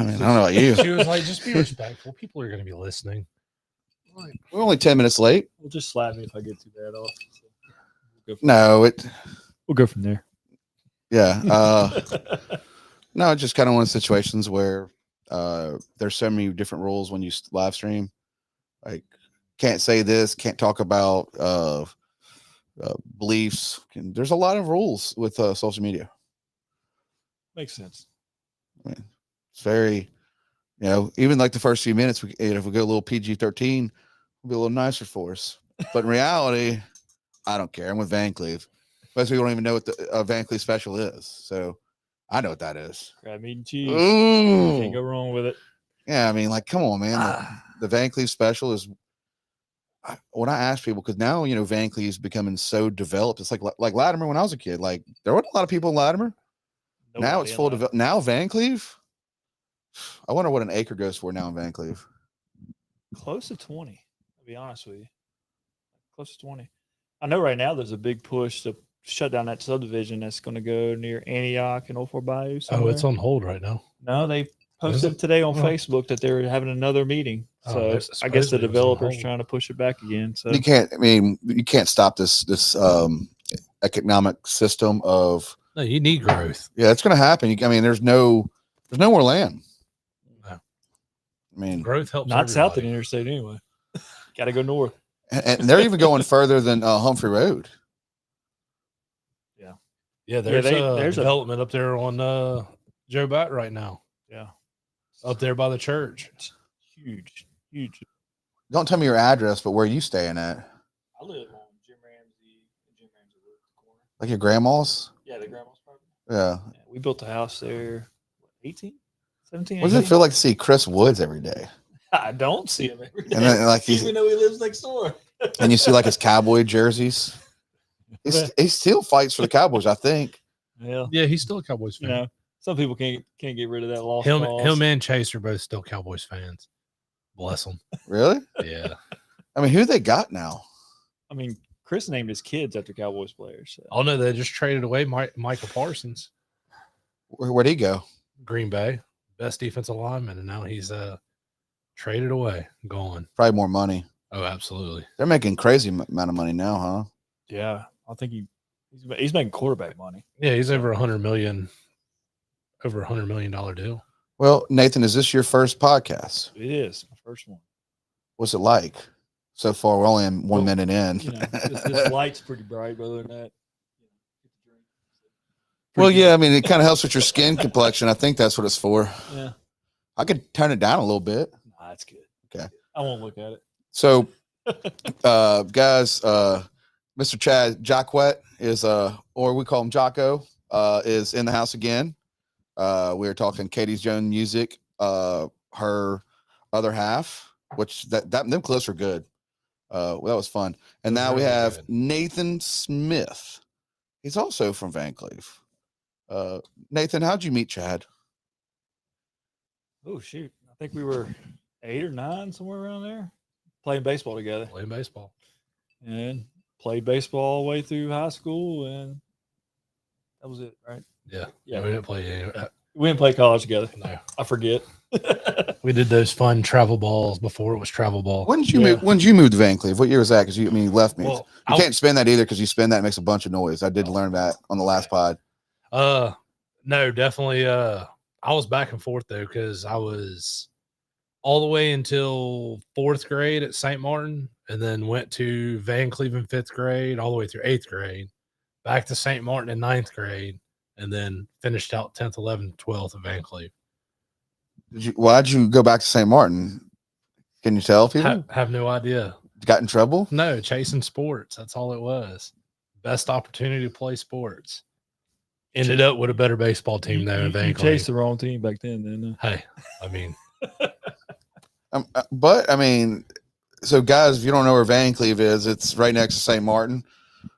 I mean, I don't know about you. She was like, just be respectful. People are going to be listening. Like, We're only 10 minutes late. Well, just slap me if I get too bad off. So We'll go from there. Yeah. No, it's just kind of one of the situations where there's so many different rules when you live stream. Like, can't say this, can't talk about beliefs. There's a lot of rules with social media. Makes sense. I mean, it's very, even like the first few minutes, if we go a little PG-13, it'll be a little nicer for us. But in reality, I don't care. I'm with Vancleave. Most people don't even know what the Vancleave special is. So I know what that is. Crab meat and cheese. Ooh. Can't go wrong with it. Yeah, I mean, like, come on, man. The Vancleave special is, when I ask people, because now, Vancleave is becoming so developed. It's like Latimer when I was a kid. Like, there weren't a lot of people in Latimer. Nobody Now it's full of, now Vancleave. I wonder what an acre goes for now in Vancleave. Close to 20, to be honest with you. Close to 20. I know right now there's a big push to shut down that subdivision that's going to go near Antioch and Old Fort Bayou somewhere. Oh, it's on hold right now. No, they posted today on Facebook that they're having another meeting. So I guess the developer's trying to push it back again. So you can't stop this economic system of. No, you need growth. Yeah, it's going to happen. There's no more land. No. I mean, growth helps. Not south of the interstate anyway. Got to go north. And they're even going further than Humphrey Road. Yeah, there's a development up there on Joe Bat right now. Yeah, up there by the church. It's huge. Don't tell me your address, but where are you staying at? I live on Jim Ramsey corner. Like your grandma's? Yeah, the grandma's property. Yeah. We built a house there. 18, 17. What does it feel like to see Chris Woods every day? I don't see him every day. And then, like, even though he lives next door. And you see like his cowboy jerseys. He still fights for the Cowboys, I think. Yeah, he's still a Cowboys fan. Some people can't get rid of that lost cause. Him and Chase are both still Cowboys fans. Bless them. Really? Yeah. I mean, who they got now? I mean, Chris named his kids after Cowboys players. So. Oh no, they just traded away Michael Parsons. Where'd he go? Green Bay, best defensive lineman, and now he's traded away, gone. Probably more money. Oh, absolutely. They're making crazy amount of money now, huh? Yeah, I think he's making quarterback money. Yeah, he's over $100 million deal. Well, Nathan, is this your first podcast? It is my first one. What's it like so far? We're only 1 minute in. This light's pretty bright, but other than that. Well, yeah, I mean, it kind of helps with your skin complexion. I think that's what it's for. Yeah. I could turn it down a little bit. Nah, that's good. Okay. I won't look at it. So, guys, Mr. Chad Jacquet is, or we call him Jocko, is in the house again. We were talking Katie's Jones music, her other half, which them clips are good. That was fun. And now we have Nathan Smith. He's also from Vancleave. Nathan, how'd you meet Chad? Oh, shoot. I think we were 8 or 9, somewhere around there, playing baseball together. And played baseball all the way through high school, and that was it, right? Yeah. We didn't play we didn't play college together. No. I forget. We did those fun travel balls before it was travel ball. When did you move to Vancleave? What year was that? Because you left me. Well, you can't spin that either because you spin that, it makes a bunch of noise. I did learn that on the last pod. No, definitely. I was back and forth though, because I was all the way until 4th grade at St. Martin, and then went to Vancleave in 5th grade, all the way through 8th grade, back to St. Martin in 9th grade, and then finished out 10th, 11th, 12th at Vancleave. Why'd you go back to St. Martin? Can you tell people? Have no idea. Got in trouble? No, chasing sports. That's all it was. Best opportunity to play sports. Ended up with a better baseball team though in Vancleave. You chased the wrong team back then, didn't Hey, I mean. But I mean, so guys, if you don't know where Vancleave is, it's right next to St. Martin.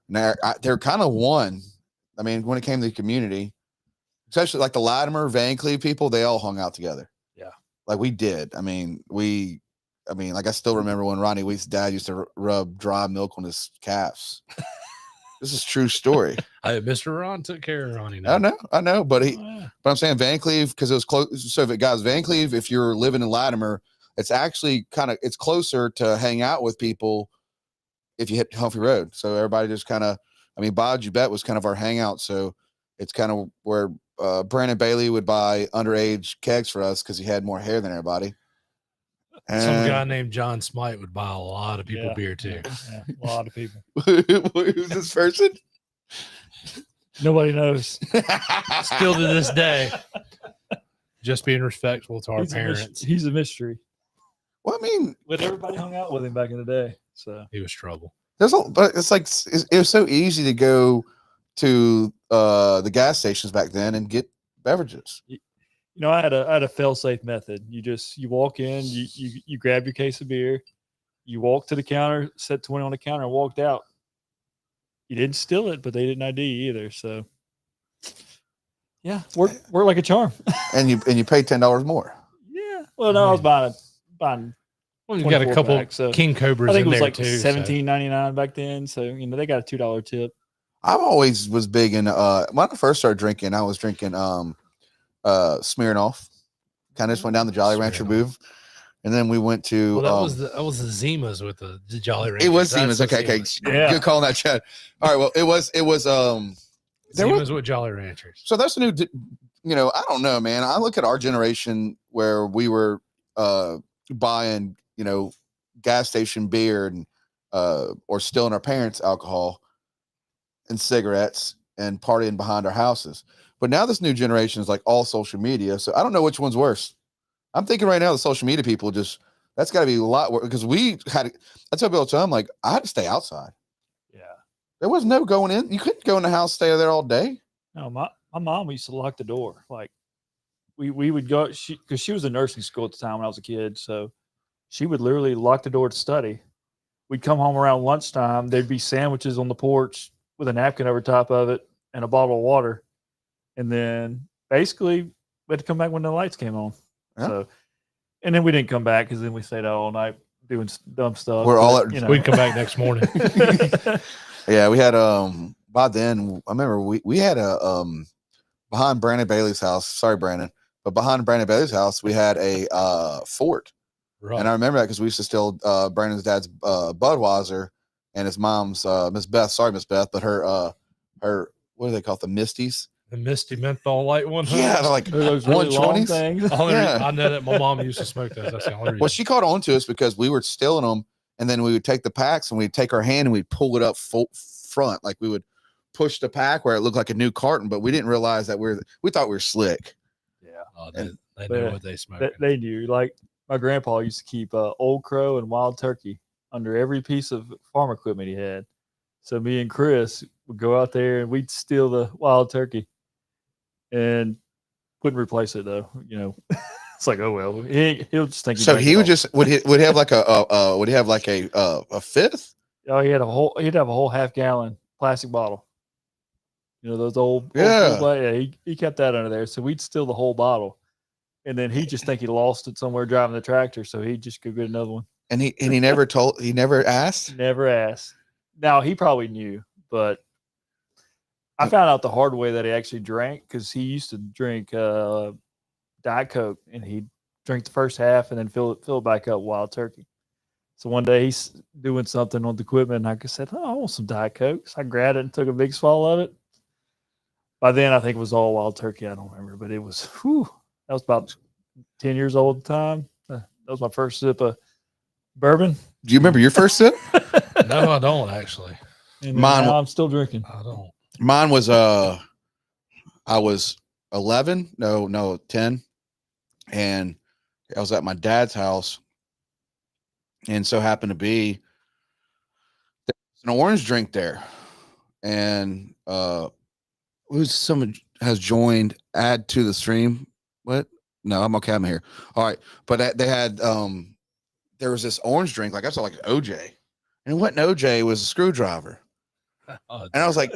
Now they're kind of one. I mean, when it came to the community, especially like the Latimer, Vancleave people, they all hung out together. Yeah, like we did. I mean, like I still remember when Ronnie Week's dad used to rub dry milk on his calves. This is true story. Mr. Ron took care of Ronnie. I know, but but I'm saying Vancleave because it was close. So if it guys Vancleave, if you're living in Latimer, it's actually it's closer to hang out with people if you hit Humphrey Road. So everybody just Bayou Bet was kind of our hangout. So it's kind of where Brandon Bailey would buy underage kegs for us because he had more hair than everybody. Some guy named John Smite would buy a lot of people beer too. Yeah, a lot of people. Who's this person? Nobody knows. Still to this day. Just being respectful to our parents. He's a mystery. Well, I mean, but everybody hung out with him back in the day. So he was trouble. But it's like it was so easy to go to the gas stations back then and get beverages. I had a fail-safe method. You walk in, you grab your case of beer, you walk to the counter, set 20 on the counter, and walked out. You didn't steal it, but they didn't ID either. So yeah, work like a charm. and you pay $10 more. Yeah. Well, no, I was buying. Well, you got a couple King Cobras. I think it was like too, $17.99 back then. So they got a $2 tip. I always was big in when I first started drinking. I was drinking Smirnoff. Kind of just went down the Jolly Rancher move, and then we went to. Well, that was the Zimas with the Jolly Rancher. It was Zimas. Okay. Yeah. Good calling that, Chad. All right. Well, it was Zimas with Jolly Ranchers. So that's a new. I don't know, man. I look at our generation where we were buying, gas station beer and or stealing our parents' alcohol and cigarettes and partying behind our houses. But now this new generation is like all social media. So I don't know which one's worse. I'm thinking right now the social media people that's got to be a lot worse because I tell people all the time, like I had to stay outside. Yeah. There was no going in. You couldn't go in the house, stay there all day. No, my mom used to lock the door. Like we would go, because she was in nursing school at the time when I was a kid. So she would literally lock the door to study. We'd come home around lunchtime. There'd be sandwiches on the porch with a napkin over top of it and a bottle of water. And then basically we had to come back when the lights came on. Yeah. So, and then we didn't come back because then we stayed out all night doing dumb stuff. We'd come back next morning. Yeah, we had by then I remember we had a behind Brandon Bailey's house. Sorry, Brandon, but behind Brandon Bailey's house we had a fort. Right. And I remember that because we used to steal Brandon's dad's Budweiser and his mom's Miss Beth. Sorry, Miss Beth, but her what do they call it? The Misties. The Misty menthol light one. Yeah, like those really 120s things. I know that my mom used to smoke those. That's the only reason. Well, she caught on to us because we were stealing them, and then we would take the packs and we'd take our hand and we'd pull it up front, like we would push the pack where it looked like a new carton, but we didn't realize that we thought we were slick. Yeah, they know what they smoke. They knew. Like my grandpa used to keep Old Crow and Wild Turkey under every piece of farm equipment he had. So me and Chris would go out there and we'd steal the Wild Turkey. And wouldn't replace it though, It's like, oh well, he'll just think. So he would would he have like a fifth? Oh, he'd have a whole half-gallon plastic bottle. Those old he kept that under there, so we'd steal the whole bottle, and then he'd just think he lost it somewhere driving the tractor, so he'd just go get another one. And he never asked. Never asked. Now he probably knew, but. I found out the hard way that he actually drank because he used to drink Diet Coke and he'd drink the first half and then fill it back up Wild Turkey. So one day he's doing something on the equipment and I said, "Oh, I want some Diet Coke." So I grabbed it and took a big swallow of it. By then I think it was all Wild Turkey. I don't remember, but it was that was about 10 years old at the time. That was my first sip of bourbon. Do you remember your first sip? No, I don't actually. And now I'm still drinking. I don't. Mine was I was 10, and I was at my dad's house, and so happened to be there's an orange drink there, and someone has joined, add to the stream. What? No, I'm okay. I'm here. All right, but they had there was this orange drink, like I saw like OJ, and what OJ was a screwdriver. And I was like,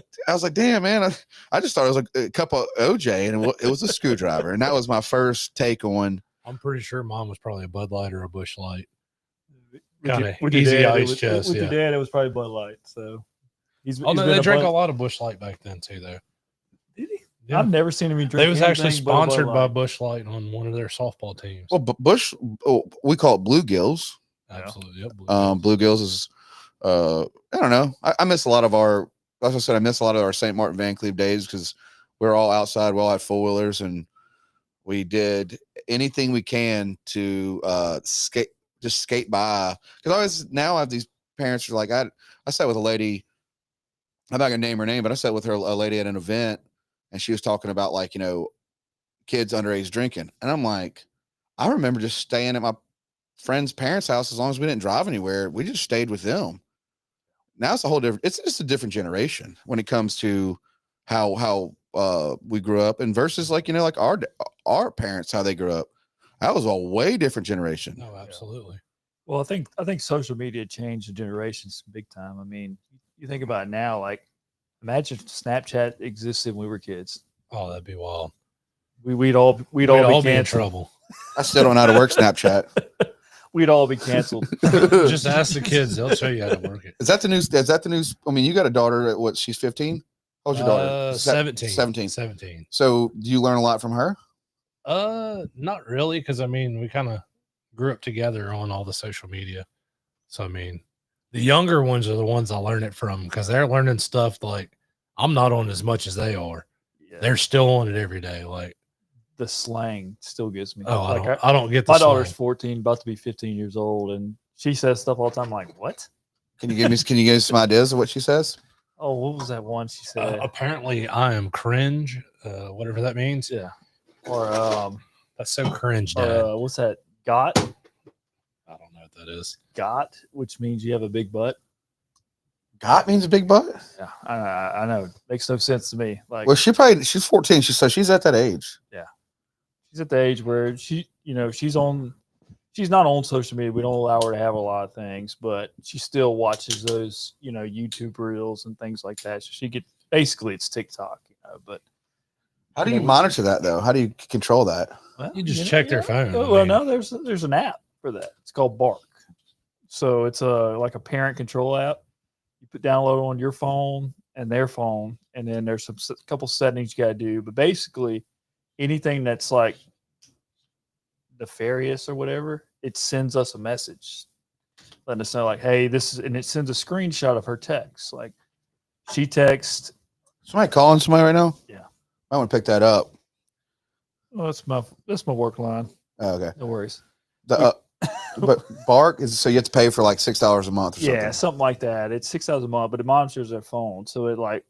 damn, man. I just thought it was like a cup of OJ and it was a screwdriver. And that was my first take on. I'm pretty sure mine was probably a Bud Light or a Busch Light. Kind of easy ice chest. With your dad, it was probably Bud Light. So He's Oh, no, been they drank a Bud- lot of Busch Light back then too, though. Did he? Yeah. I've never seen him drink. They was actually anything but a Bud sponsored by Light. Busch Light on one of their softball teams. Well, Bush, we call it bluegills. Absolutely. Yep. Bluegills is, I don't know. I miss a lot of our, like I said, I miss a lot of our St. Martin Vancleave days because we were all outside. We all had four wheelers, and we did anything we can to skate by. Because I always now I have these parents who are like, I sat with a lady. I'm not gonna name her name, but I sat with her, a lady at an event, and she was talking about like, kids underage drinking. And I'm like, I remember just staying at my friend's parents' house as long as we didn't drive anywhere. We just stayed with them. Now it's a whole different, it's just a different generation when it comes to how we grew up and versus like, like our parents, how they grew up. That was a way different generation. No, absolutely. Well, I think social media changed the generations big time. I mean, you think about it now, like imagine if Snapchat existed when we were kids. Oh, that'd be wild. We'd all be in trouble. I still don't know how to work Snapchat. We'd all be canceled. Just ask the kids; they'll show you how to work it. Is that the news? I mean, you got a daughter at what? She's 15. How old's your daughter? 17. 17. 17. So, do you learn a lot from her? Not really, because I mean, we kind of grew up together on all the social media. So, I mean, the younger ones are the ones I learn it from because they're learning stuff like I'm not on as much as they are. Yeah. They're still on it every day. Like the slang still gets me. Oh, like I don't get the my slang. Daughter's 14, about to be 15 years old, and she says stuff all the time. I'm like, what? Can you give me some ideas of what she says? Oh, what was that one she said? Apparently, I am cringe. Whatever that means. Yeah. Or that's so cringe, Dad. What's that? Got? I don't know what that is. Got, which means you have a big butt. Got means a big butt. Yeah, I know. Makes no sense to me. Like, well, she's 14. She's at that age. Yeah, she's at the age where she's not on social media. We don't allow her to have a lot of things, but she still watches those, YouTube reels and things like that. So basically it's TikTok, But how do you monitor that though? How do you control that? Well, you just check their phone. Well, no, there's an app for that. It's called Bark. So it's like a parent control app. You download on your phone and their phone, and then there's a couple settings you got to do. But basically, anything that's like nefarious or whatever, it sends us a message letting us know, like, hey, this is, and it sends a screenshot of her text. Like, she texts. Somebody calling somebody right now? Yeah, I want to pick that up. Well, that's my work line. Oh, okay, no worries. But Bark is so you have to pay for like $6 a month or something. Yeah, something like that. It's $6 a month, but it monitors their phone. So it like,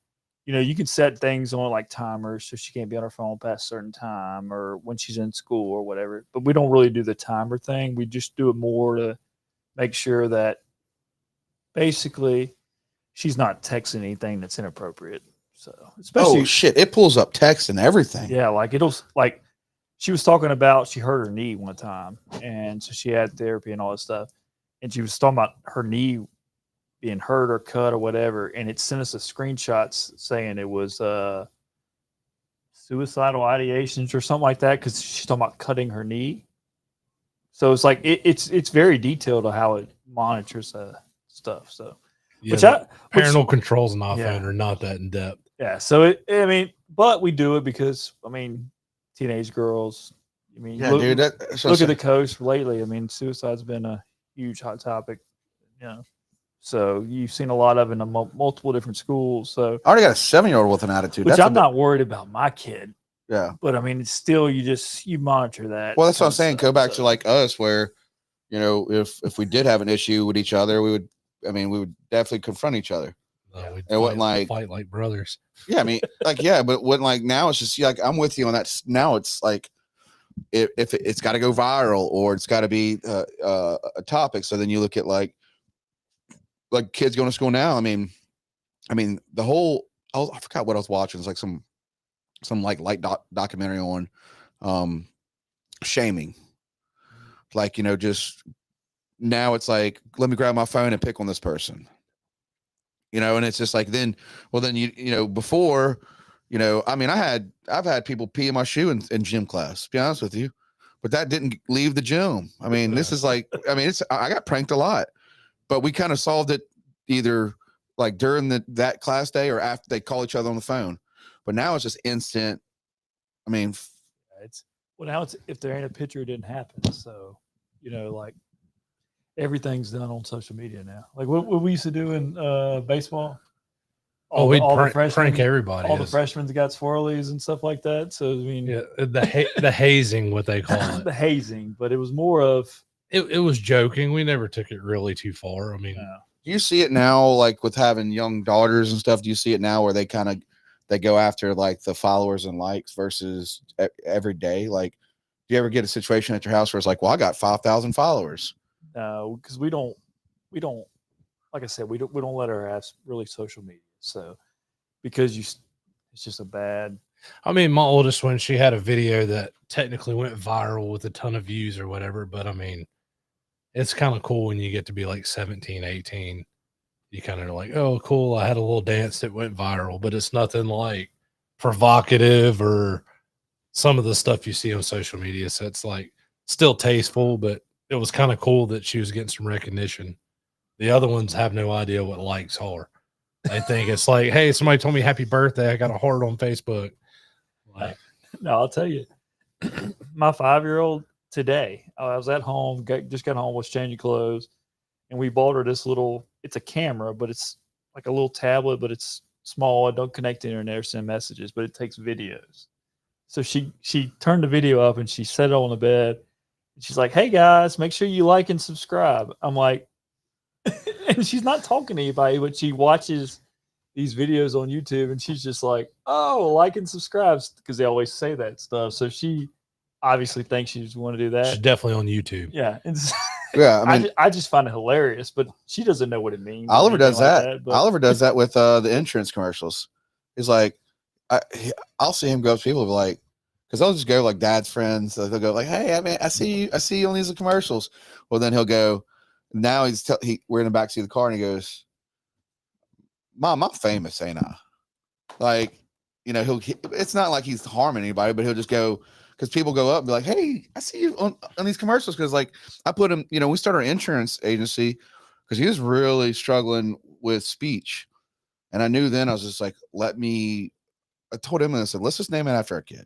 you can set things on like timers so she can't be on her phone past a certain time or when she's in school or whatever. But we don't really do the timer thing. We just do it more to make sure that basically she's not texting anything that's inappropriate. So especially shit, it pulls up text and everything. Yeah, like it'll like. She was talking about she hurt her knee one time, and so she had therapy and all that stuff. And she was talking about her knee being hurt or cut or whatever, and it sent us a screenshots saying it was suicidal ideations or something like that because she's talking about cutting her knee. So it's like it's very detailed on how it monitors stuff. So yeah, parental controls on iPhone are not that in depth. Yeah, so but we do it because teenage girls. Look at the coast lately. Suicide's been a huge hot topic. So you've seen a lot of it in multiple different schools. So I already got a 7-year-old with an attitude. Which I'm not worried about my kid. Yeah, but it's still you monitor that. Well, that's what I'm saying. Go back to like us, where if we did have an issue with each other, we would definitely confront each other. It wasn't fight like brothers. Yeah, but when now it's just like I'm with you on that. Now it's like if it's got to go viral or it's got to be a topic. So then you look at like kids going to school now. The whole I forgot what I was watching. It's like some like light documentary on shaming. Like just now it's like let me grab my phone and pick on this person. And it's just like before, I've had people pee in my shoe in gym class, to be honest with you, but that didn't leave the gym. This is like, I got pranked a lot, but we kind of solved it either like during that class day or after they call each other on the phone. But now it's just instant. I mean, now it's if there ain't a picture, it didn't happen. So, like everything's done on social media now. Like what we used to do in baseball. We'd prank everybody. All the freshmen got swirlies and stuff like that. So I mean, the hazing, what they call it, the hazing. But it was more of it was joking. We never took it really too far. I mean, do you see it now, like with having young daughters and stuff? Do you see it now where they go after like the followers and likes versus every day? Like, do you ever get a situation at your house where it's like, well, I got 5,000 followers? No, because we don't. Like I said, we don't let our apps really social media. So because it's just a bad. I mean, my oldest one, she had a video that technically went viral with a ton of views or whatever. But I mean, it's kind of cool when you get to be like 17, 18. You kind of like, oh, cool. I had a little dance that went viral, but it's nothing like provocative or some of the stuff you see on social media. So it's like still tasteful, but it was kind of cool that she was getting some recognition. The other ones have no idea what likes are. They think it's like, hey, somebody told me happy birthday. I got a heart on Facebook. Like, no, I'll tell you, my 5-year-old today, I was at home, just got home, was changing clothes, and we bought her this it's a camera, but it's like a little tablet, but it's small. It don't connect to the internet or send messages, but it takes videos. So she turned the video up and she set it on the bed. And she's like, hey guys, make sure you like and subscribe. I'm like, and she's not talking to anybody, but she watches these videos on YouTube and she's just like, oh, like and subscribe, because they always say that stuff. So she obviously thinks she just want to do that. She's definitely on YouTube. Yeah. Yeah. I mean, I just find it hilarious, but she doesn't know what it means. Oliver does that. Oliver does that with the insurance commercials. He's like, I'll see him go up to people and be like, because they'll just go like dad's friends. So they'll go like, hey, I mean, I see you on these commercials. Well, then he'll go. Now we're in the backseat of the car and he goes, Mom, I'm famous, ain't I? Like, it's not like he's harming anybody, but he'll just go, because people go up and be like, hey, I see you on these commercials. Because like I put him, we started our insurance agency because he was really struggling with speech. And I knew then I was just like, I told him and I said, let's just name it after our kid.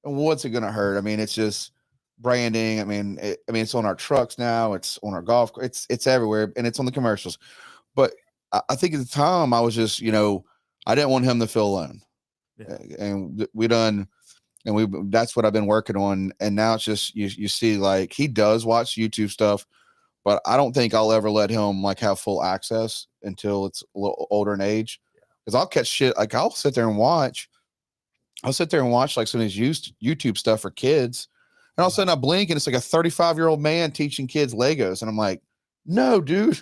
And what's it going to hurt? I mean, it's just branding. I mean, it's on our trucks now. It's on our golf. It's everywhere, and it's on the commercials. But I think at the time I was just, I didn't want him to feel alone. Yeah. And that's what I've been working on. And now it's just, you see, like he does watch YouTube stuff, but I don't think I'll ever let him like have full access until it's a little older in age. Because I'll catch shit. Like I'll sit there and watch like some of these YouTube stuff for kids. And all of a sudden I blink and it's like a 35-year-old man teaching kids Legos. And I'm like, no, dude,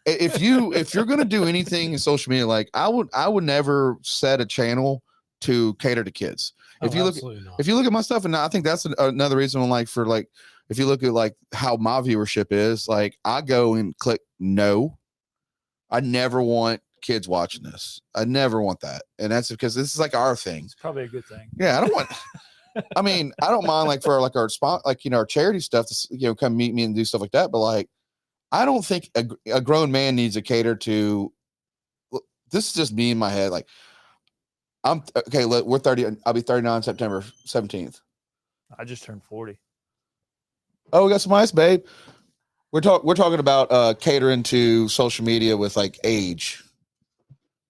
if you're going to do anything in social media, like I would never set a channel to cater to kids. If you look at my stuff, and I think that's another reason, if you look at like how my viewership is, like I go and click no. I never want kids watching this. I never want that. And that's because this is like our thing. It's probably a good thing. Yeah. I don't want, I mean, I don't mind like for like our spot, like, our charity stuff to, come meet me and do stuff like that. But like, I don't think a grown man needs to cater to, this is just me in my head. Like we're 30. I'll be 39 September 17th. I just turned 40. Oh, we got some ice, babe. We're talking about catering to social media with like age.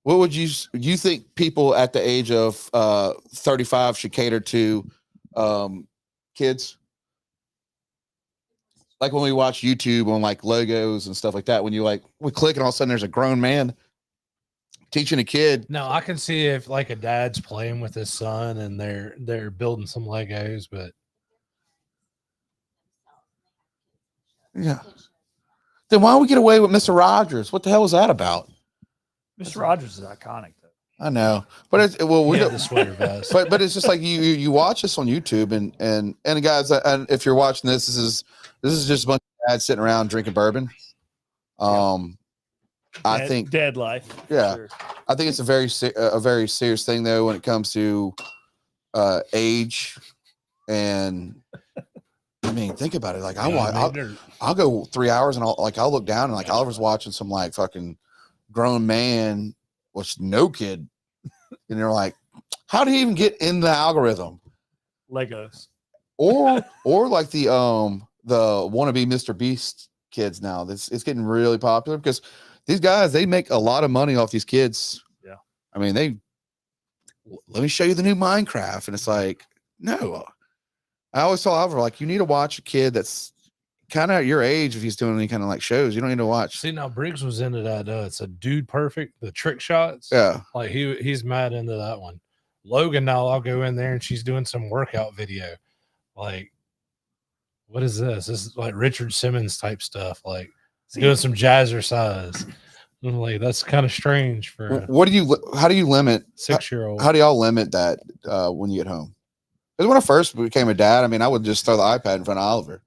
What would you think people at the age of 35 should cater to kids? Like when we watch YouTube on like logos and stuff like that, when we click and all of a sudden there's a grown man teaching a kid. No, I can see if like a dad's playing with his son and they're building some Legos, but yeah. Then why don't we get away with Mr. Rogers? What the hell was that about? Mr. Rogers is iconic though. I know, but the sweater vest. But it's just like you watch this on YouTube and guys, and if you're watching this is just a bunch of dads sitting around drinking bourbon. I think dead life. Yeah, sure. I think it's a very serious thing though when it comes to age, and I mean think about it. Like I'll go 3 hours and I'll look down and like Oliver's watching some like fucking grown man was no kid, and you're like, how did he even get in the algorithm? Legos, or like the wannabe Mr. Beast kids now. It's getting really popular because these guys, they make a lot of money off these kids. Yeah, I mean, let me show you the new Minecraft, and it's like, no. I always tell Oliver, like, you need to watch a kid that's kind of your age if he's doing any kind of like shows. You don't need to watch. See, now Briggs was into that. It's a Dude Perfect, the trick shots. Yeah, like he's mad into that one. Logan, now I'll go in there and she's doing some workout video. Like, what is this? This is like Richard Simmons type stuff. Like doing some jazzercise. I'm like, that's kind of strange for. How do you limit 6-year-old? How do y'all limit that when you get home? Because when I first became a dad, I mean, I would just throw the iPad in front of Oliver.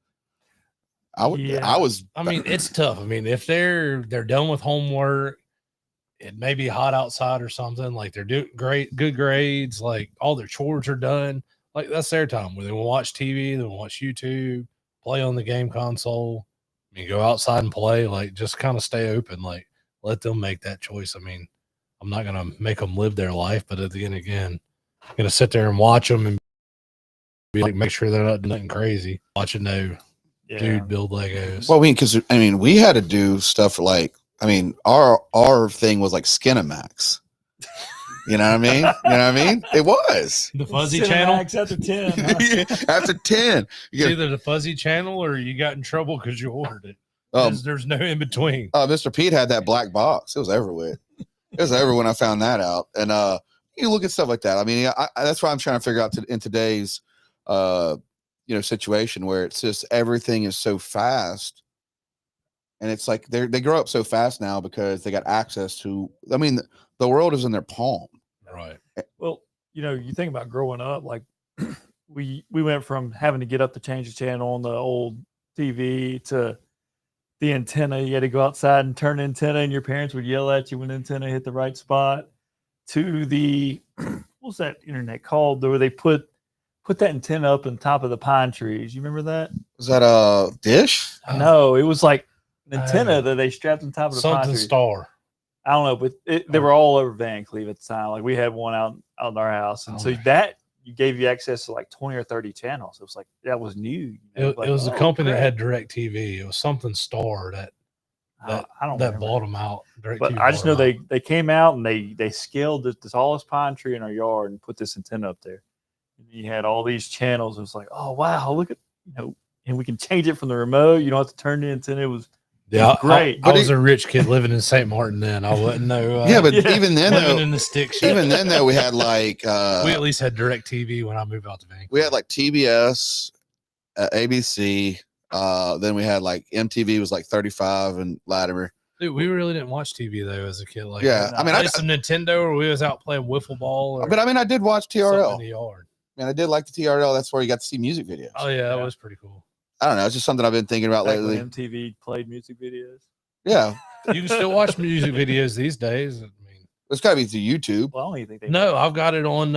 I mean, it's tough. I mean, if they're done with homework, it may be hot outside or something. Like they're doing good grades. Like all their chores are done. Like that's their time where they will watch TV, they will watch YouTube, play on the game console. I mean, go outside and play. Like just kind of stay open. Like let them make that choice. I mean, I'm not gonna make them live their life, but at the end again, I'm gonna sit there and watch them and be like, make sure they're not doing nothing crazy. Watching no dude build Legos. Well, because we had to do stuff like, our thing was like Skinamax. You know what I mean? It was the fuzzy channel after 10. Huh? After 10, it's either the fuzzy channel or you got in trouble because you ordered it. There's no in between. Mr. Pete had that black box. It was everywhere. It was everywhere when I found that out. And you look at stuff like that. I mean, that's why I'm trying to figure out in today's situation where it's just everything is so fast, and it's like they grow up so fast now because they got access to. I mean, the world is in their palm. Right. Well, you think about growing up, like we went from having to get up to change the channel on the old TV to the antenna. You had to go outside and turn the antenna, and your parents would yell at you when the antenna hit the right spot. To the what's that internet called? Where they put that antenna up on top of the pine trees. You remember that? Was that a dish? No, it was like an antenna that they strapped on top of the pine something trees. Star. I don't know, but they were all over Vancleave at the time. Like we had one out in our house, and so that gave you access to like 20 or 30 channels. It was like that was new. It was a company that had DirecTV. It was something Star that bought them out. But I just know they came out and they scaled the tallest pine tree in our yard and put this antenna up there. And you had all these channels. It was like, oh wow, look at and we can change it from the remote. You don't have to turn the antenna. It was great. I was a rich kid living in St. Martin then. I wouldn't know. Even then, living in the stick shift. Even then, though, we had like we at least had DirecTV when I moved out to Vancouver. We had like TBS, ABC. Then we had like MTV was like 35 and Latimer. Dude, we really didn't watch TV though as a kid. Like, I mean, I some Nintendo, or we was out playing wiffle ball. But I did watch TRL in the yard. Man, I did like the TRL. That's where you got to see music videos. Oh yeah, that was pretty cool. I don't know. It's just something I've been thinking about lately. MTV played music videos. Yeah, you can still watch music videos these days. I mean, it's got to be through YouTube. Well, I don't even think no, I've got it on.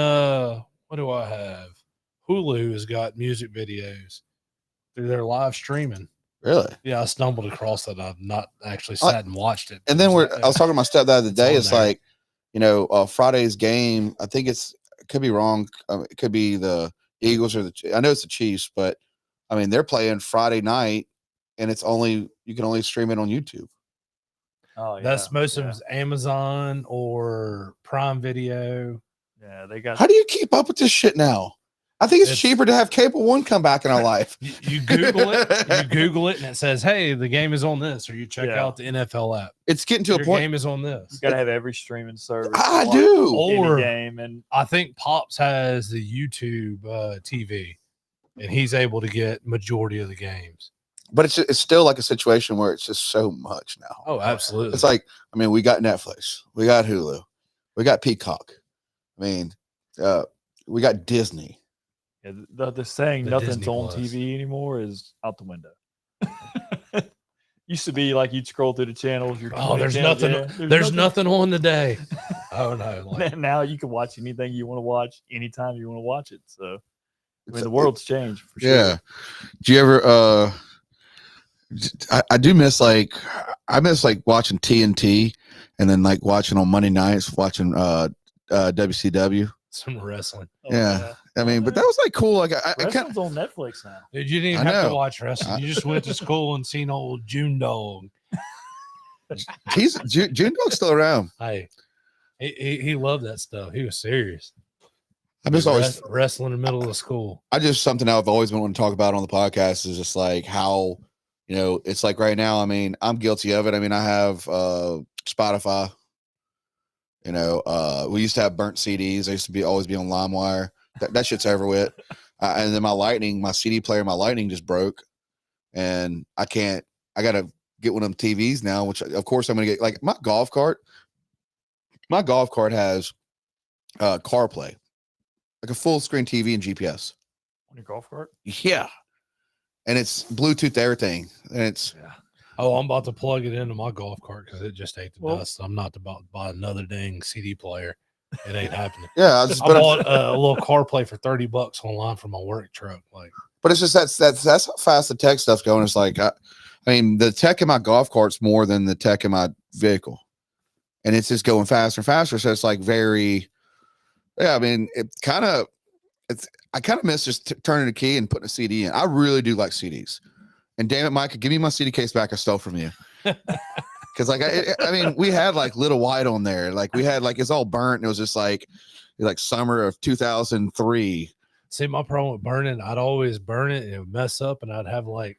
What do I have? Hulu has got music videos through their live streaming. Really? Yeah, I stumbled across that. I've not actually sat and watched it. And then I was talking to my stepdad the other day. It's like, Friday's game. I think it could be wrong. It could be the Eagles or I know it's the Chiefs, but I mean they're playing Friday night, and you can only stream it on YouTube. Oh, yeah. That's most of it's Amazon or Prime Video. Yeah, they got. How do you keep up with this shit now? I think it's cheaper to have Cable One come back in our life. You Google it, and it says, "Hey, the game is on this," or you check out the NFL app. It's getting to a point. Game is on this. You gotta have every streaming service. I do. Or game, and I think Pops has the YouTube TV, and he's able to get majority of the games. But it's still like a situation where it's just so much now. Oh, absolutely. It's like, we got Netflix, we got Hulu, we got Peacock. We got Disney. Yeah, the saying The nothing's Disney on Plus. TV anymore is out the window. Used to be like you'd scroll through the channels. There's nothing. There's nothing on today. Oh no! Now you can watch anything you want to watch anytime you want to watch it. So the world's changed for sure. Yeah. Do you ever? I do miss I miss watching TNT and then like watching on Monday nights, watching WCW. Some wrestling. Yeah. I mean, but that was like cool. Like I Wrestling's on Netflix now. Dude, you didn't even have to watch wrestling. You just went to school and seen old June Dog. June Dog's still around. Hey, he loved that stuff. He was serious. I'm just always wrestling in the middle of school. Something I've always been wanting to talk about on the podcast is just like how, it's like right now, I mean, I'm guilty of it. I mean, I have Spotify. We used to have burnt CDs. I used to always be on LimeWire. That shit's over with. And then my CD player, my Lightning just broke, and I gotta get one of them TVs now, which of course I'm gonna get. Like my golf cart has CarPlay, like a full screen TV and GPS on your golf cart. Yeah, and it's Bluetooth everything, and it's. Yeah. Oh, I'm about to plug it into my golf cart because it just ate the dust. I'm not about to buy another dang CD player. It ain't happening. Yeah, I bought a little CarPlay for $30 online for my work truck. Like, but it's just that's how fast the tech stuff's going. It's like, I mean, the tech in my golf cart's more than the tech in my vehicle, and it's just going faster and faster. So it's like very, yeah. I mean, I kind of miss just turning the key and putting a CD in. I really do like CDs. And damn it, Micah, give me my CD case back I stole from you. Because like I mean, we had like Little White on there. Like we had like it's all burnt. And it was just like summer of 2003. See, my problem with burning, I'd always burn it and it would mess up, and I'd have like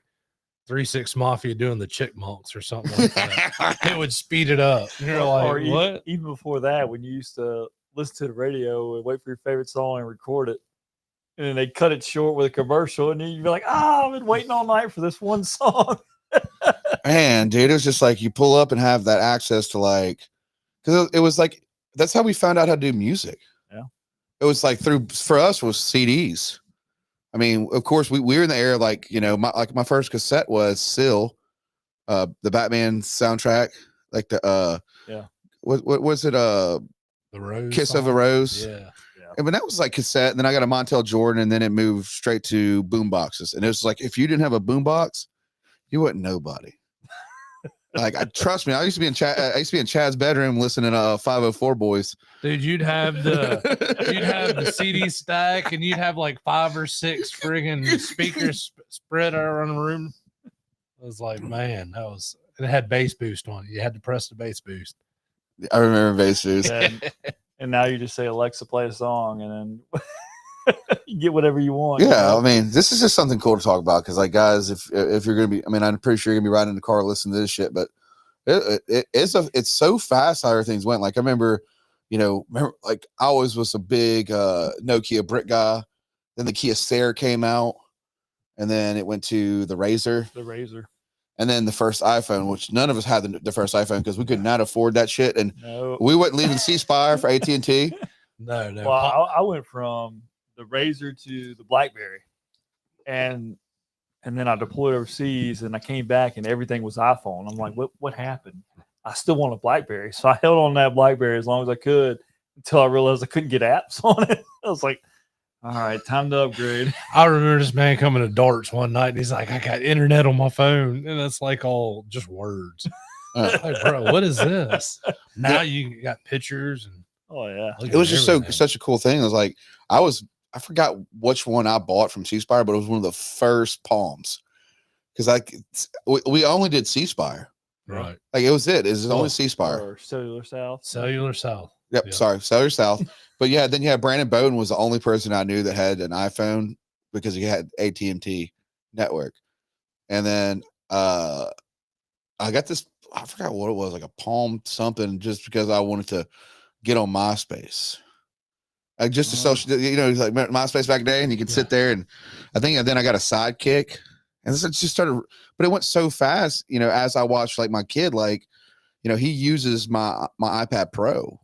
3 6 Mafia doing the Chickmunks or something like that. It would speed it up. And you're like, or what? Even before that, when you used to listen to the radio and wait for your favorite song and record it, and then they cut it short with a commercial, and then you'd be like, I've been waiting all night for this one song. Man, dude, it was just like you pull up and have that access to like, because it was like, that's how we found out how to do music. Yeah. It was like for us was CDs. I mean, of course, we were in the era, like, my first cassette was Syl, the Batman soundtrack, like the, what was it? The Rose Kiss song? of a Rose. Yeah. And when that was like cassette, and then I got a Montel Jordan, and then it moved straight to boom boxes. And it was like, if you didn't have a boom box, you wasn't nobody. Like, trust me, I used to be in Chad's bedroom listening to 504 Boys. Dude, you'd have the CD stack, and you'd have like 5 or 6 friggin' speakers spread around the room. It was like, man, it had bass boost on it. You had to press the bass boost. I remember bass boost. And now you just say, Alexa, play a song, and then you get whatever you want. Yeah, I mean, this is just something cool to talk about because, like, guys, if you're gonna be, I mean, I'm pretty sure you're gonna be riding in the car listening to this shit, but it's so fast how everything's went. Like, I remember, like I always was a big Nokia brick guy. Then the Kia Stare came out, and then it went to the Razor. And then the first iPhone, which none of us had the first iPhone because we could not afford that shit, and we wasn't leaving C Spire for AT&T. No. Well, I went from the Razor to the BlackBerry, and then I deployed overseas, and I came back, and everything was iPhone. I'm like, what happened? I still want a BlackBerry, so I held on that BlackBerry as long as I could until I realized I couldn't get apps on it. I was like, all right, time to upgrade. I remember this man coming to Darts one night, and he's like, I got internet on my phone, and it's like all just words. Like, bro, what is this? Now you got pictures and it was just such a cool thing. It was like I forgot which one I bought from C Spire, but it was one of the first Palms because we only did C Spire, right? Like it was only C Spire or Cellular South. Yep, sorry, Cellular South. But yeah, then Brandon Bowden was the only person I knew that had an iPhone because he had AT&T network. And then I got this, I forgot what it was, like a Palm something, just because I wanted to get on MySpace. Like just to social, like MySpace back then, and you could sit there, and then I got a Sidekick, and this just started, but it went so fast, as I watched like my kid, like, he uses my iPad Pro,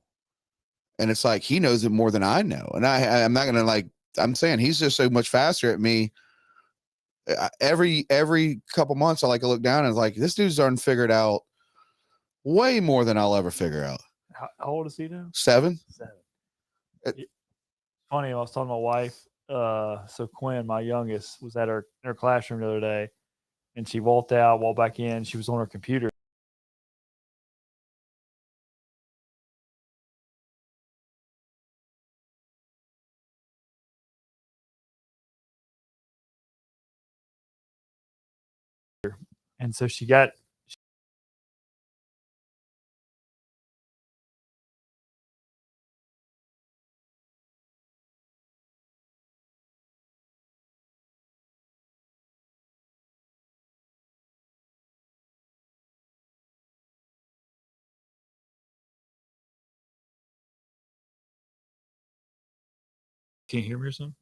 and it's like he knows it more than I know, and I'm not gonna like, I'm saying he's just so much faster at me. Every couple months, I like to look down and it's like this dude's starting to figure it out way more than I'll ever figure out. How old is he now? 7. Funny, I was telling my wife. So Quinn, my youngest, was at her classroom the other day, and she walked back in. She was on her computer. And so she got Can't hear me or something?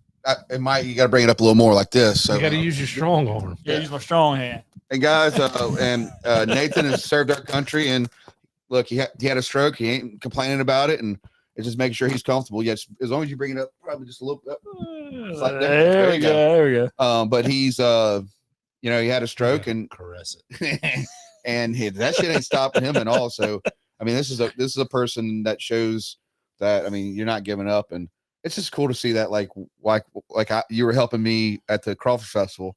It might. You got to bring it up a little more like this. So you got to use your strong arm. Yeah, use my strong hand. And guys, Nathan has served our country, and look, he had a stroke. He ain't complaining about it, and it's just making sure he's comfortable. Yes, as long as you bring it up, probably just a little bit. Like there we go. There we go. But he's, he had a stroke, and caress it, and that shit ain't stopping him at all. So, I mean, this is a person that shows that, I mean, you're not giving up, and it's just cool to see that, you were helping me at the Crawford Festival,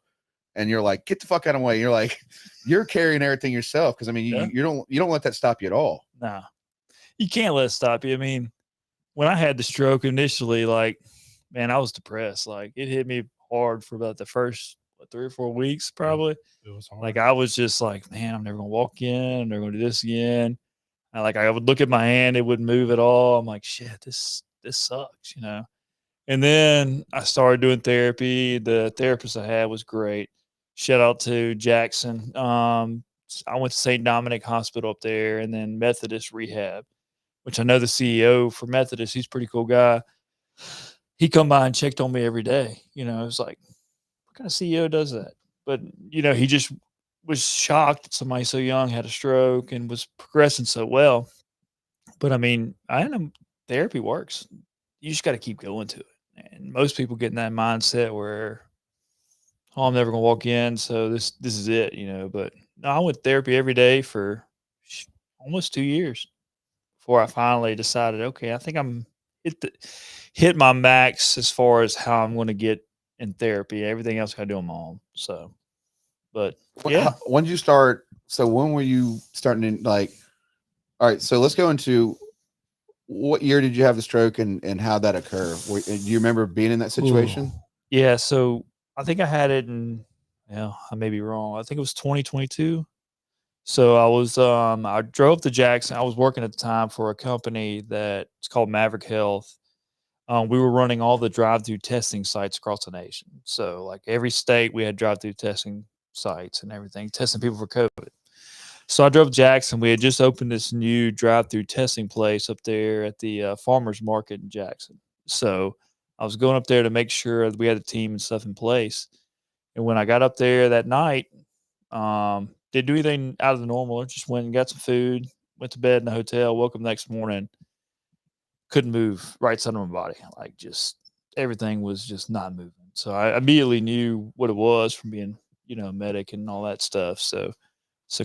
and you're like, get the fuck out of the way. You're like, you're carrying everything yourself. Cause I mean, you don't let that stop you at all. No, you can't let it stop you. I mean, when I had the stroke initially, like, man, I was depressed. Like, it hit me hard for about the first 3 or 4 weeks, probably. It was hard. Like, I was just like, man, I'm never going to walk again. I'm never going to do this again. And I would look at my hand, it wouldn't move at all. I'm like, shit, this sucks, And then I started doing therapy. The therapist I had was great. Shout out to Jackson. I went to St. Dominic Hospital up there, and then Methodist Rehab, which I know the CEO for Methodist. He's a pretty cool guy. He come by and checked on me every day. It was like, what kind of CEO does that? But, he just was shocked that somebody so young had a stroke and was progressing so well. But, I mean, I know therapy works. You just got to keep going to it. And most people get in that mindset where, I'm never going to walk in, so this is it, But no, I went to therapy every day for almost 2 years before I finally decided, okay, I think I'm hit my max as far as how I'm going to get in therapy. Everything else I got to do on my own. So, but yeah. When did you start? So when were you starting to, all right, so let's go into what year did you have the stroke and how that occurred? Do you remember being in that situation? Ooh. Yeah. So I think I had it in, I may be wrong. I think it was 2022. So I was, I drove to Jackson. I was working at the time for a company that it's called Maverick Health. We were running all the drive-through testing sites across the nation. So like every state we had drive-through testing sites and everything, testing people for COVID. So I drove to Jackson. We had just opened this new drive-through testing place up there at the farmers market in Jackson. So I was going up there to make sure that we had a team and stuff in place. And when I got up there that night, didn't do anything out of the normal. Just went and got some food, went to bed in the hotel, woke up next morning, couldn't move right side of my body. Like just everything was just not moving. So I immediately knew what it was from being, a medic and all that stuff. So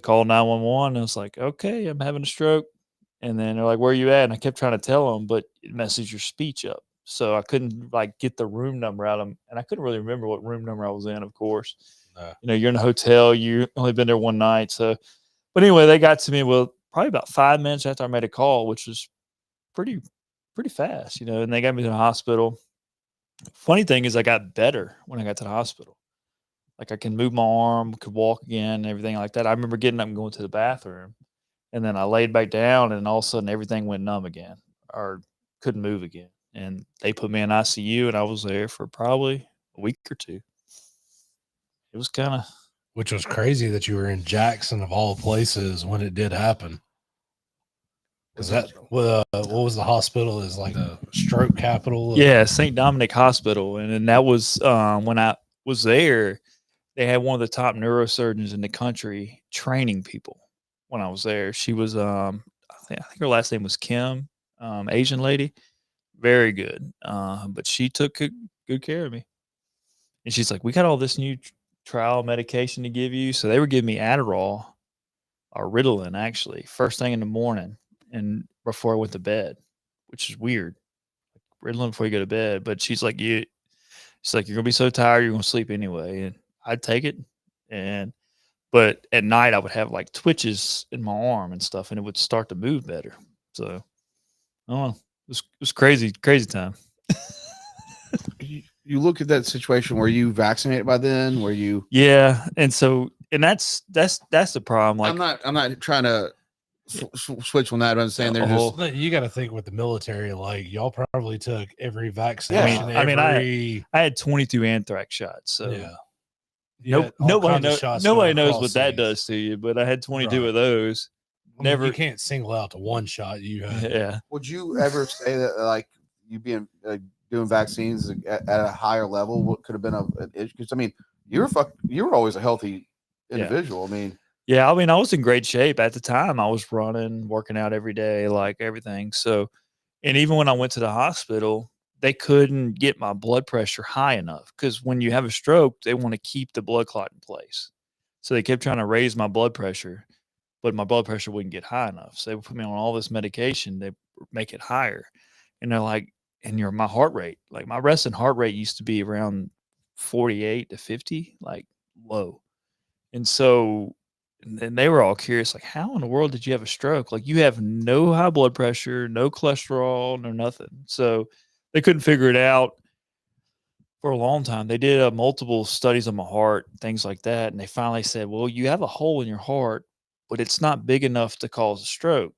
called 911. I was like, okay, I'm having a stroke. And then they're like, where are you at? And I kept trying to tell them, but it messes your speech up. So I couldn't get the room number out of them. And I couldn't really remember what room number I was in, of course. You're in a hotel, you only been there one night. So, but anyway, they got to me, probably about 5 minutes after I made a call, which was pretty fast, and they got me to the hospital. Funny thing is I got better when I got to the hospital. Like I can move my arm, could walk again, and everything like that. I remember getting up and going to the bathroom, and then I laid back down, and all of a sudden everything went numb again or couldn't move again. And they put me in ICU, and I was there for probably a week or two. It was kind of, which was crazy that you were in Jackson of all places when it did happen. Because what was the hospital? Is like a stroke capital? Yeah, St. Dominic Hospital. And then that was when I was there, they had one of the top neurosurgeons in the country training people when I was there. She was, I think her last name was Kim, Asian lady. Very good. But she took good care of me. And she's like, we got all this new trial medication to give you. So they were giving me Adderall or Ritalin, actually, first thing in the morning and before I went to bed, which is weird. Ritalin before you go to bed. But she's like, you're going to be so tired, you're going to sleep anyway. And I'd take it. But at night I would have twitches in my arm and stuff, and it would start to move better. So, I don't know. It was crazy time. You look at that situation. Were you vaccinated by then? Were you? Yeah. And so and that's the problem. Like I'm not trying to switch on that. I'm saying they're just. You got to think with the military, like y'all probably took every vaccine. Yeah. I mean, I had 22 anthrax shots. So yeah. Nobody knows what that does to you. But I had 22 of those. Never. You can't single out to one shot you had. Yeah. Would you ever say that like you being doing vaccines at a higher level? What could have been an issue? Because I mean, you were always a healthy individual. Yeah. I mean, I was in great shape at the time. I was running, working out every day, like everything. So, and even when I went to the hospital, they couldn't get my blood pressure high enough because when you have a stroke, they want to keep the blood clot in place. So they kept trying to raise my blood pressure, but my blood pressure wouldn't get high enough. So they would put me on all this medication. They make it higher. And they're like, and my heart rate, like my resting heart rate used to be around 48 to 50, like low. And so, and they were all curious, like, how in the world did you have a stroke? Like, you have no high blood pressure, no cholesterol, no nothing. So they couldn't figure it out for a long time. They did multiple studies on my heart, things like that. And they finally said, well, you have a hole in your heart, but it's not big enough to cause a stroke.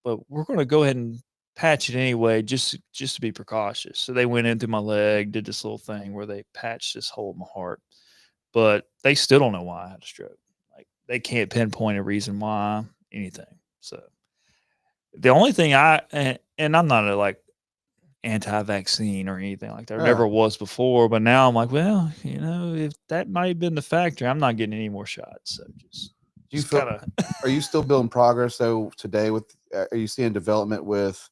But we're going to go ahead and patch it anyway, just to be precautious. So they went into my leg, did this little thing where they patched this hole in my heart. But they still don't know why I had a stroke. Like they can't pinpoint a reason why, anything. So the only thing and I'm not a like anti-vaccine or anything like that. Never was before, but now I'm like, well, if that might have been the factor, I'm not getting any more shots. So are you still building progress though today? Are you seeing development with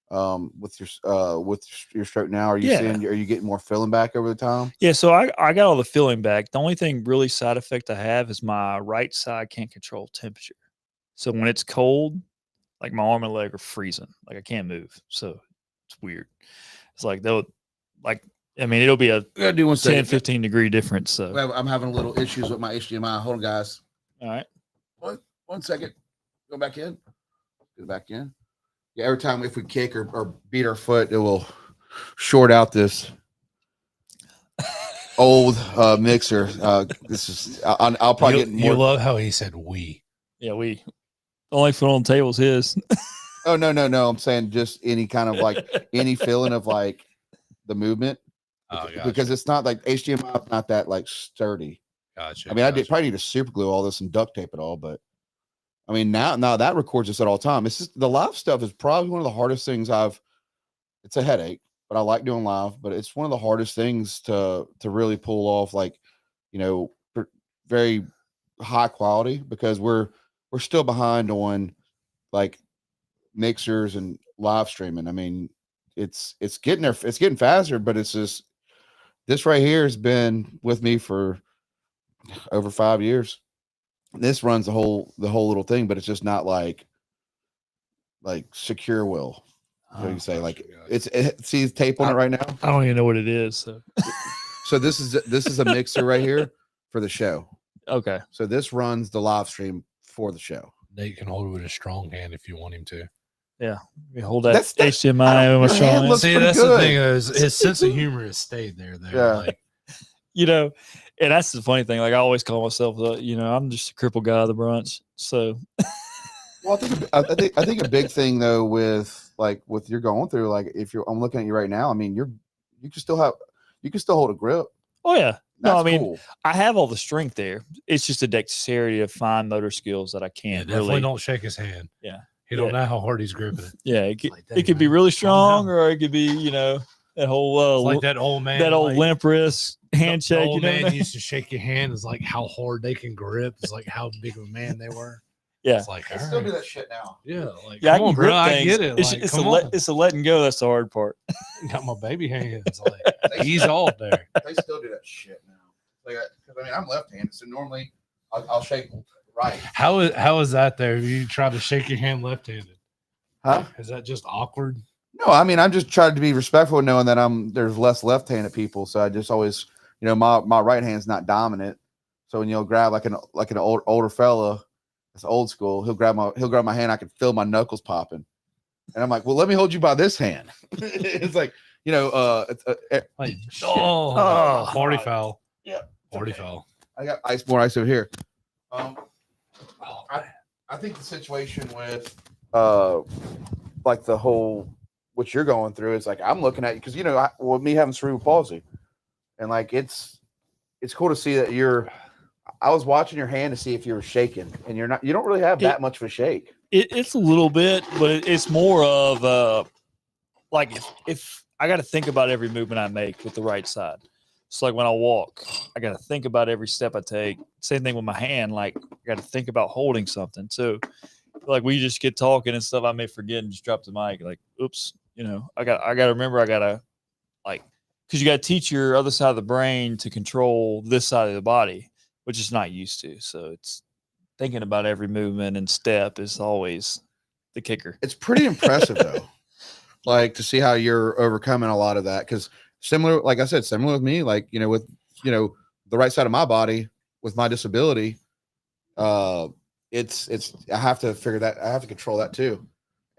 your stroke now? Are you getting more filling back over the time? Yeah, so I got all the filling back. The only thing really side effect I have is my right side can't control temperature. So when it's cold, like my arm and leg are freezing, like I can't move. So it's weird. It's like it'll be a 10-15 degree difference. So I'm having a little issues with my HDMI. Hold on, guys. All right. One second. Go back in. Get back in. Yeah, every time if we kick or beat our foot, it will short out this old mixer. This is I'll probably get more. You love how he said we. Yeah, we. The only foot on the table is his. Oh no! I'm saying just any kind of like any feeling of like the movement. Because it's not like HDMI is not that like sturdy. Gotcha. I mean, I probably need to super glue all this and duct tape it all, but I mean now that records us at all time. It's just the live stuff is probably one of the hardest things it's a headache, but I like doing live, but it's one of the hardest things to really pull off, like, very high quality, because we're still behind on like mixers and live streaming. I mean, it's getting there. It's getting faster, but it's just, this right here has been with me for over 5 years. This runs the whole little thing, but it's just not like secure will. What do you say? Like see tape on it right now. I don't even know what it is. So this is a mixer right here for the show. Okay. So this runs the live stream for the show. Nate can hold it with a strong hand if you want him to. Yeah, we hold that HDMI with my strong hand. See, that's the thing. His sense of humor has stayed there. Yeah. Like, and that's the funny thing. Like I always call myself, I'm just a crippled guy of the brunch. So, well, I think a big thing though with you're going through, like I'm looking at you right now. I mean, you can still hold a grip. Oh yeah. That's no, I mean, cool. I have all the strength there. It's just a dexterity of fine motor skills that I can't definitely don't shake his hand. Yeah. You don't know how hard he's gripping it. Yeah, it could be really strong, or it could be, that whole like that old man, that old limp wrist handshake. The old man used to shake your hand. It's like how hard they can grip. It's like how big of a man they were. Yeah, it's like I still do that shit now. Yeah, like come on, bro, I get it. It's a letting go. That's the hard part. Got my baby hands. Like he's all there. They still do that shit now. Because I'm left-handed, so normally I'll shake right. How is that there? You try to shake your hand left-handed? Huh? Is that just awkward? No, I mean, I'm just trying to be respectful, knowing that there's less left-handed people. So I just always, my right hand's not dominant. So when you'll grab like an older fella, that's old school, he'll grab my hand, I can feel my knuckles popping, and I'm like, well, let me hold you by this hand. It's like, party foul. Yeah, party foul. I got more ice over here. I think the situation with like the whole what you're going through is like I'm looking at you because with me having cerebral palsy, and like it's cool to see that you're. I was watching your hand to see if you were shaking, and you're not. You don't really have that much of a shake. It's a little bit, but it's more of like if I got to think about every movement I make with the right side. It's like when I walk, I got to think about every step I take. Same thing with my hand. Like I got to think about holding something. So like we just get talking and stuff, I may forget and just drop the mic. Like, oops, I got to remember. I got to because you got to teach your other side of the brain to control this side of the body, which is not used to. So it's thinking about every movement and step is always the kicker. It's pretty impressive though, like to see how you're overcoming a lot of that. Because similar, like I said, similar with me, like with the right side of my body with my disability, it's I have to figure that I have to control that too.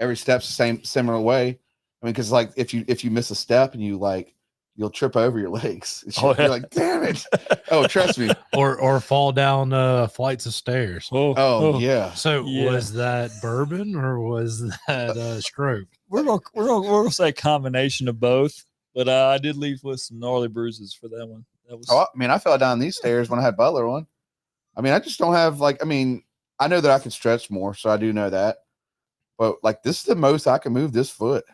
Every step's the similar way. I mean, because like if you miss a step and you'll trip over your legs. You're like, damn it. Oh, trust me. Or fall down flights of stairs. Oh, yeah. So was that bourbon or was that stroke? We're gonna say a combination of both, but I did leave with some gnarly bruises for that one. I fell down these stairs when I had Butler on. I mean, I just don't have I know that I can stretch more, so I do know that. But like this is the most I can move this foot.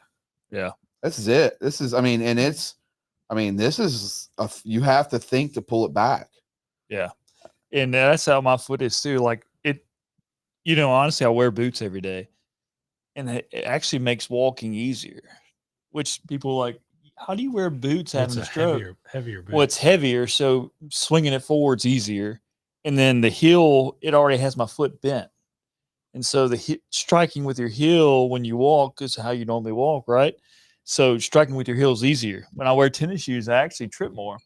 Yeah. This is it. This is this is you have to think to pull it back. Yeah. And that's how my foot is too. Like it, honestly, I wear boots every day and it actually makes walking easier, which people like, how do you wear boots having a stroke? Heavier boot. Well, it's heavier. So swinging it forward's easier. And then the heel, it already has my foot bent. And so the striking with your heel when you walk is how you normally walk, right? So striking with your heel is easier. When I wear tennis shoes, I actually trip more.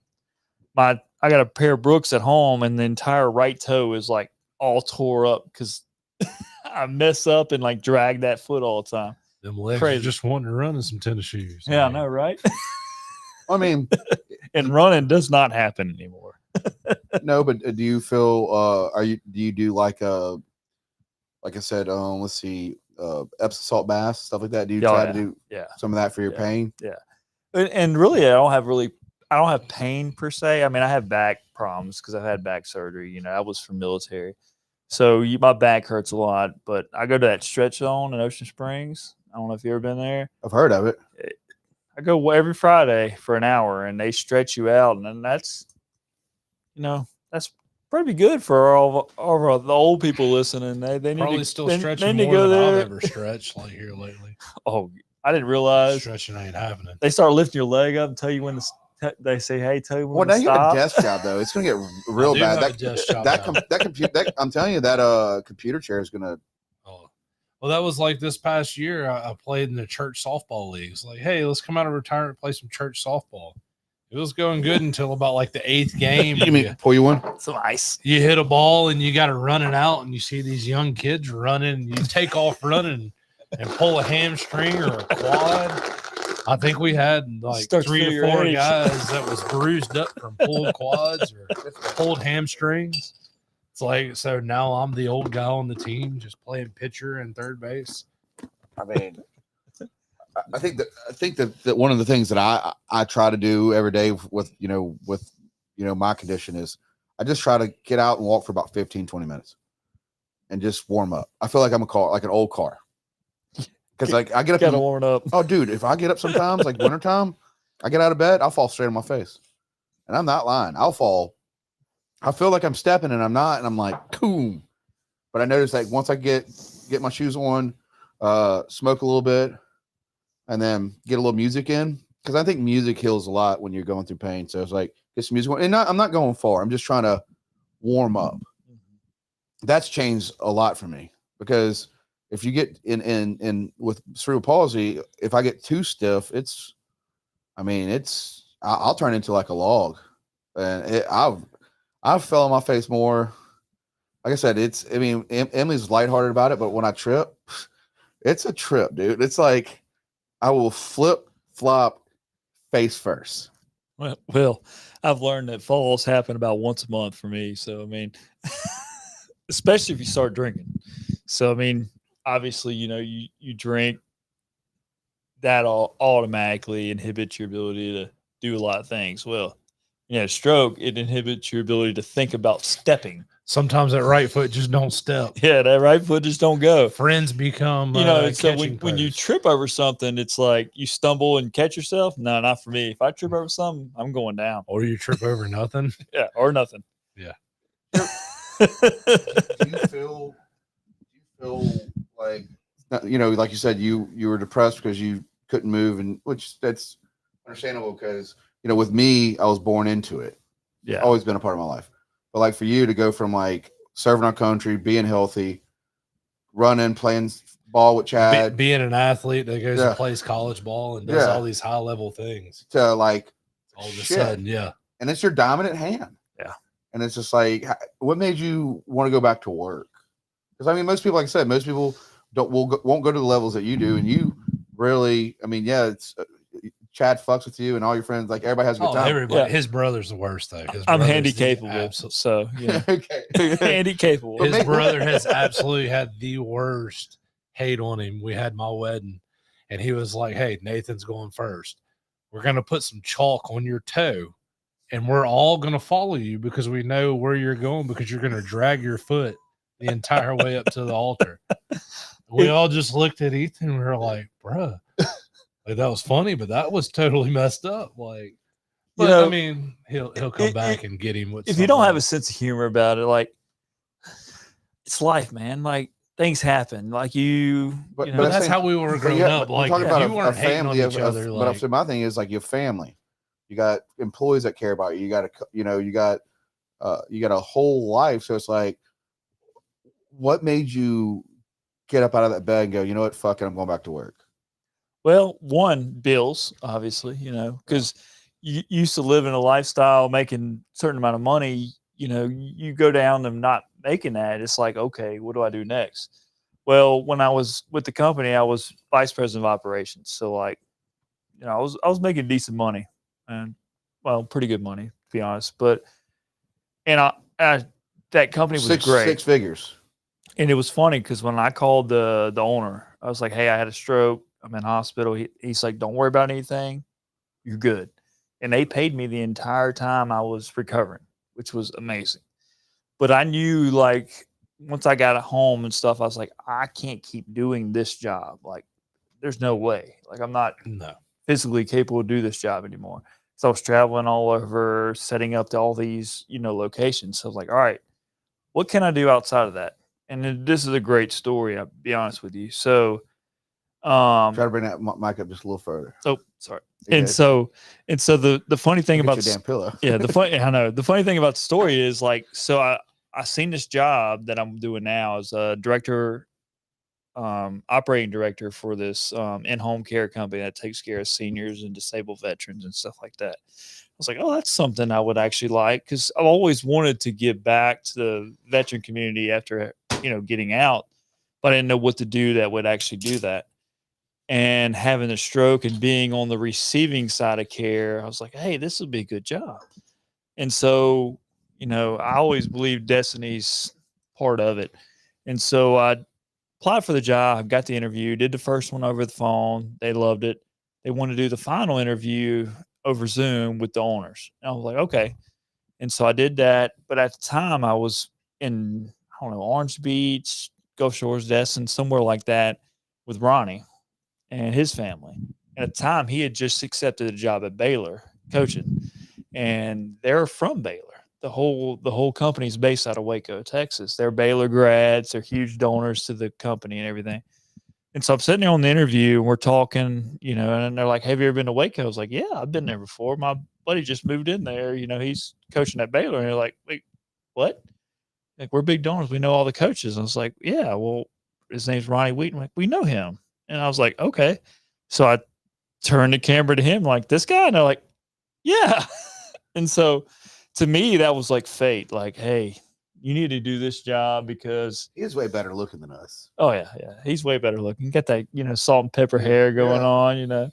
I got a pair of Brooks at home, and the entire right toe is like all tore up because I mess up and like drag that foot all the time. Them legs are just wanting to run in some tennis shoes. Yeah, I know, right? I mean, and running does not happen anymore. No, but do you feel? Do you do like I said, let's see. Epsom salt baths, stuff like that. Do you try to do some of that for your pain? Yeah. And really, I don't have pain per se. I mean, I have back problems because I've had back surgery. I was from military. So my back hurts a lot, but I go to that stretch zone in Ocean Springs. I don't know if you've ever been there. I've heard of it. I go every Friday for an hour and they stretch you out. And then that's pretty good for all the old people listening. They probably need to still stretching more than there. I've ever stretched like here lately. Oh, I didn't realize stretching ain't happening. They start lifting your leg up and tell you when they say, "Hey, tell you when to stop." Well, now you have a desk job though. It's gonna get real bad. I'm telling you that computer chair is gonna. Oh, well, that was like this past year. I played in the church softball leagues. Like, hey, let's come out of retirement and play some church softball. It was going good until about like the 8th game. You mean pull you one? Some ice. You hit a ball and you got to run it out, and you see these young kids running. And you take off running and pull a hamstring or a quad. I think we had like 3 or 4 guys that was bruised up from pulled quads or pulled hamstrings. It's like, so now I'm the old guy on the team just playing pitcher and third base. I mean, I think that one of the things that I try to do every day with my condition is I just try to get out and walk for about 15-20 minutes and just warm up. I feel like I'm an old car. Because like I get up, gotta warm up. Oh, dude, if I get up sometimes, like wintertime, I get out of bed, I'll fall straight on my face, and I'm not lying. I'll fall. I feel like I'm stepping, and I'm not, and I'm like, boom. But I notice like once I get my shoes on, smoke a little bit, and then get a little music in, because I think music heals a lot when you're going through pain. So it's like get some music on, and I'm not going far. I'm just trying to warm up. That's changed a lot for me because. If you get in with cerebral palsy, if I get too stiff, I'll turn into like a log, and I fell on my face more. Like I said, Emily's lighthearted about it, but when I trip, it's a trip, dude. It's like I will flop face first. Well, I've learned that falls happen about once a month for me. So I mean, especially if you start drinking. So, I mean, obviously, you know, you drink, that all automatically inhibits your ability to do a lot of things. Well, stroke, it inhibits your ability to think about stepping. Sometimes that right foot just don't step. Yeah, that right foot just don't go. Friends become so when you trip over something, it's like you stumble and catch yourself. No, not for me. If I trip over something, I'm going down. Or you trip over nothing. Yeah, or nothing. Yeah. Do you feel like, like you said, you were depressed because you couldn't move, and which that's understandable because with me, I was born into it. Yeah, it's always been a part of my life. But like for you to go from like serving our country, being healthy, running, playing ball with Chad, being an athlete that goes and plays college ball and does all these high level things, to like all of a sudden, and it's your dominant hand. Yeah, and it's just like, what made you want to go back to work? Because I mean, most people, like I said, most people won't go to the levels that you do, and you really, I mean, it's. Chad fucks with you and all your friends. Like everybody has a good time. Everybody. His brother's the worst though. I'm handy capable, so okay. Handy capable. His brother has absolutely had the worst hate on him. We had my wedding, and he was like, "Hey, Nathan's going first. We're gonna put some chalk on your toe, and we're all gonna follow you because we know where you're going because you're gonna drag your foot the entire way up to the altar." We all just looked at Ethan and we were like, "Bruh." Like, that was funny, but that was totally messed up. Like, but I mean, he'll come back and get him with. If you don't have a sense of humor about it, like, it's life, man. Like, things happen. Like but that's how we were growing up. Like, talking about you weren't hating on each other. But my thing is, like, your family. You got employees that care about you. You got you got a whole life. So it's like, what made you get up out of that bed and go, you know what, fuck it, I'm going back to work? Well, one, bills, obviously, because you used to live in a lifestyle making a certain amount of money. You go down to not making that. It's like, okay, what do I do next? Well, when I was with the company, I was vice president of operations. So, like, I was making decent money, and pretty good money, to be honest. But that company was great, 6 figures. And it was funny because when I called the owner, I was like, "Hey, I had a stroke. I'm in hospital." He's like, "Don't worry about anything. You're good." And they paid me the entire time I was recovering, which was amazing. But I knew, like, once I got at home and stuff, I was like, I can't keep doing this job. Like, there's no way. Like, I'm not physically capable to do this job anymore. So I was traveling all over, setting up to all these, locations. So I was like, all right, what can I do outside of that? And this is a great story, I'll be honest with you. So try to bring that mic up just a little further. Oh, sorry. And so the funny thing about your damn pillow. I know. The funny thing about the story is, like, so I seen this job that I'm doing now as a director, operating director for this in-home care company that takes care of seniors and disabled veterans and stuff like that. I was like, oh, that's something I would actually like, because I've always wanted to give back to the veteran community after getting out, but I didn't know what to do that would actually do that. And having a stroke and being on the receiving side of care, I was like, hey, this would be a good job. And so, I always believe destiny's part of it. And so I applied for the job, got the interview, did the first one over the phone. They loved it. They wanted to do the final interview over Zoom with the owners. And I was like, okay. And so I did that. But at the time, I was in, I don't know, Orange Beach, Gulf Shores, Destin, somewhere like that, with Ronnie and his family. And at the time, he had just accepted a job at Baylor coaching, and they're from Baylor. The whole company's based out of Waco, Texas. They're Baylor grads. They're huge donors to the company and everything. And so I'm sitting there on the interview, and we're talking, and they're like, have you ever been to Waco? I was like, yeah, I've been there before. My buddy just moved in there. He's coaching at Baylor. And they're like, wait, what? Like, we're big donors. We know all the coaches. And I was like, yeah, well, his name's Ronnie Wheaton. I'm like, we know him. And I was like, okay. So I turned the camera to him, like, this guy? And they're like, yeah. And so to me, that was like fate. Like, hey, you need to do this job because he's way better looking than us. Oh yeah. He's way better looking. Got that, salt and pepper hair going on,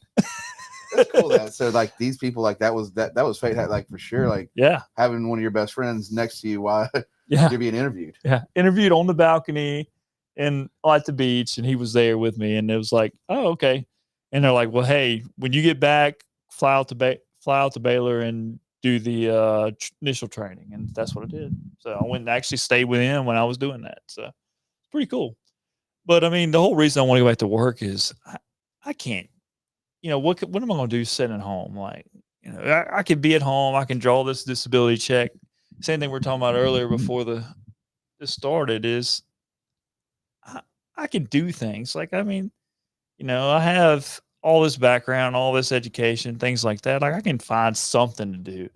That's cool. So like these people, like that was fate, like for sure. Like, having one of your best friends next to you while Yeah. You're being interviewed. Yeah. Interviewed on the balcony and at the beach, and he was there with me, and it was like, oh, okay. And they're like, well, hey, when you get back, fly out to Baylor and do the initial training. And that's what I did. So I went and actually stayed with him when I was doing that. So it's pretty cool. But I mean, the whole reason I want to go back to work is I can't, what am I going to do sitting at home? Like, I could be at home. I can draw this disability check. Same thing we were talking about earlier before this started is I can do things. Like, I mean, I have all this background, all this education, things like that. Like, I can find something to do.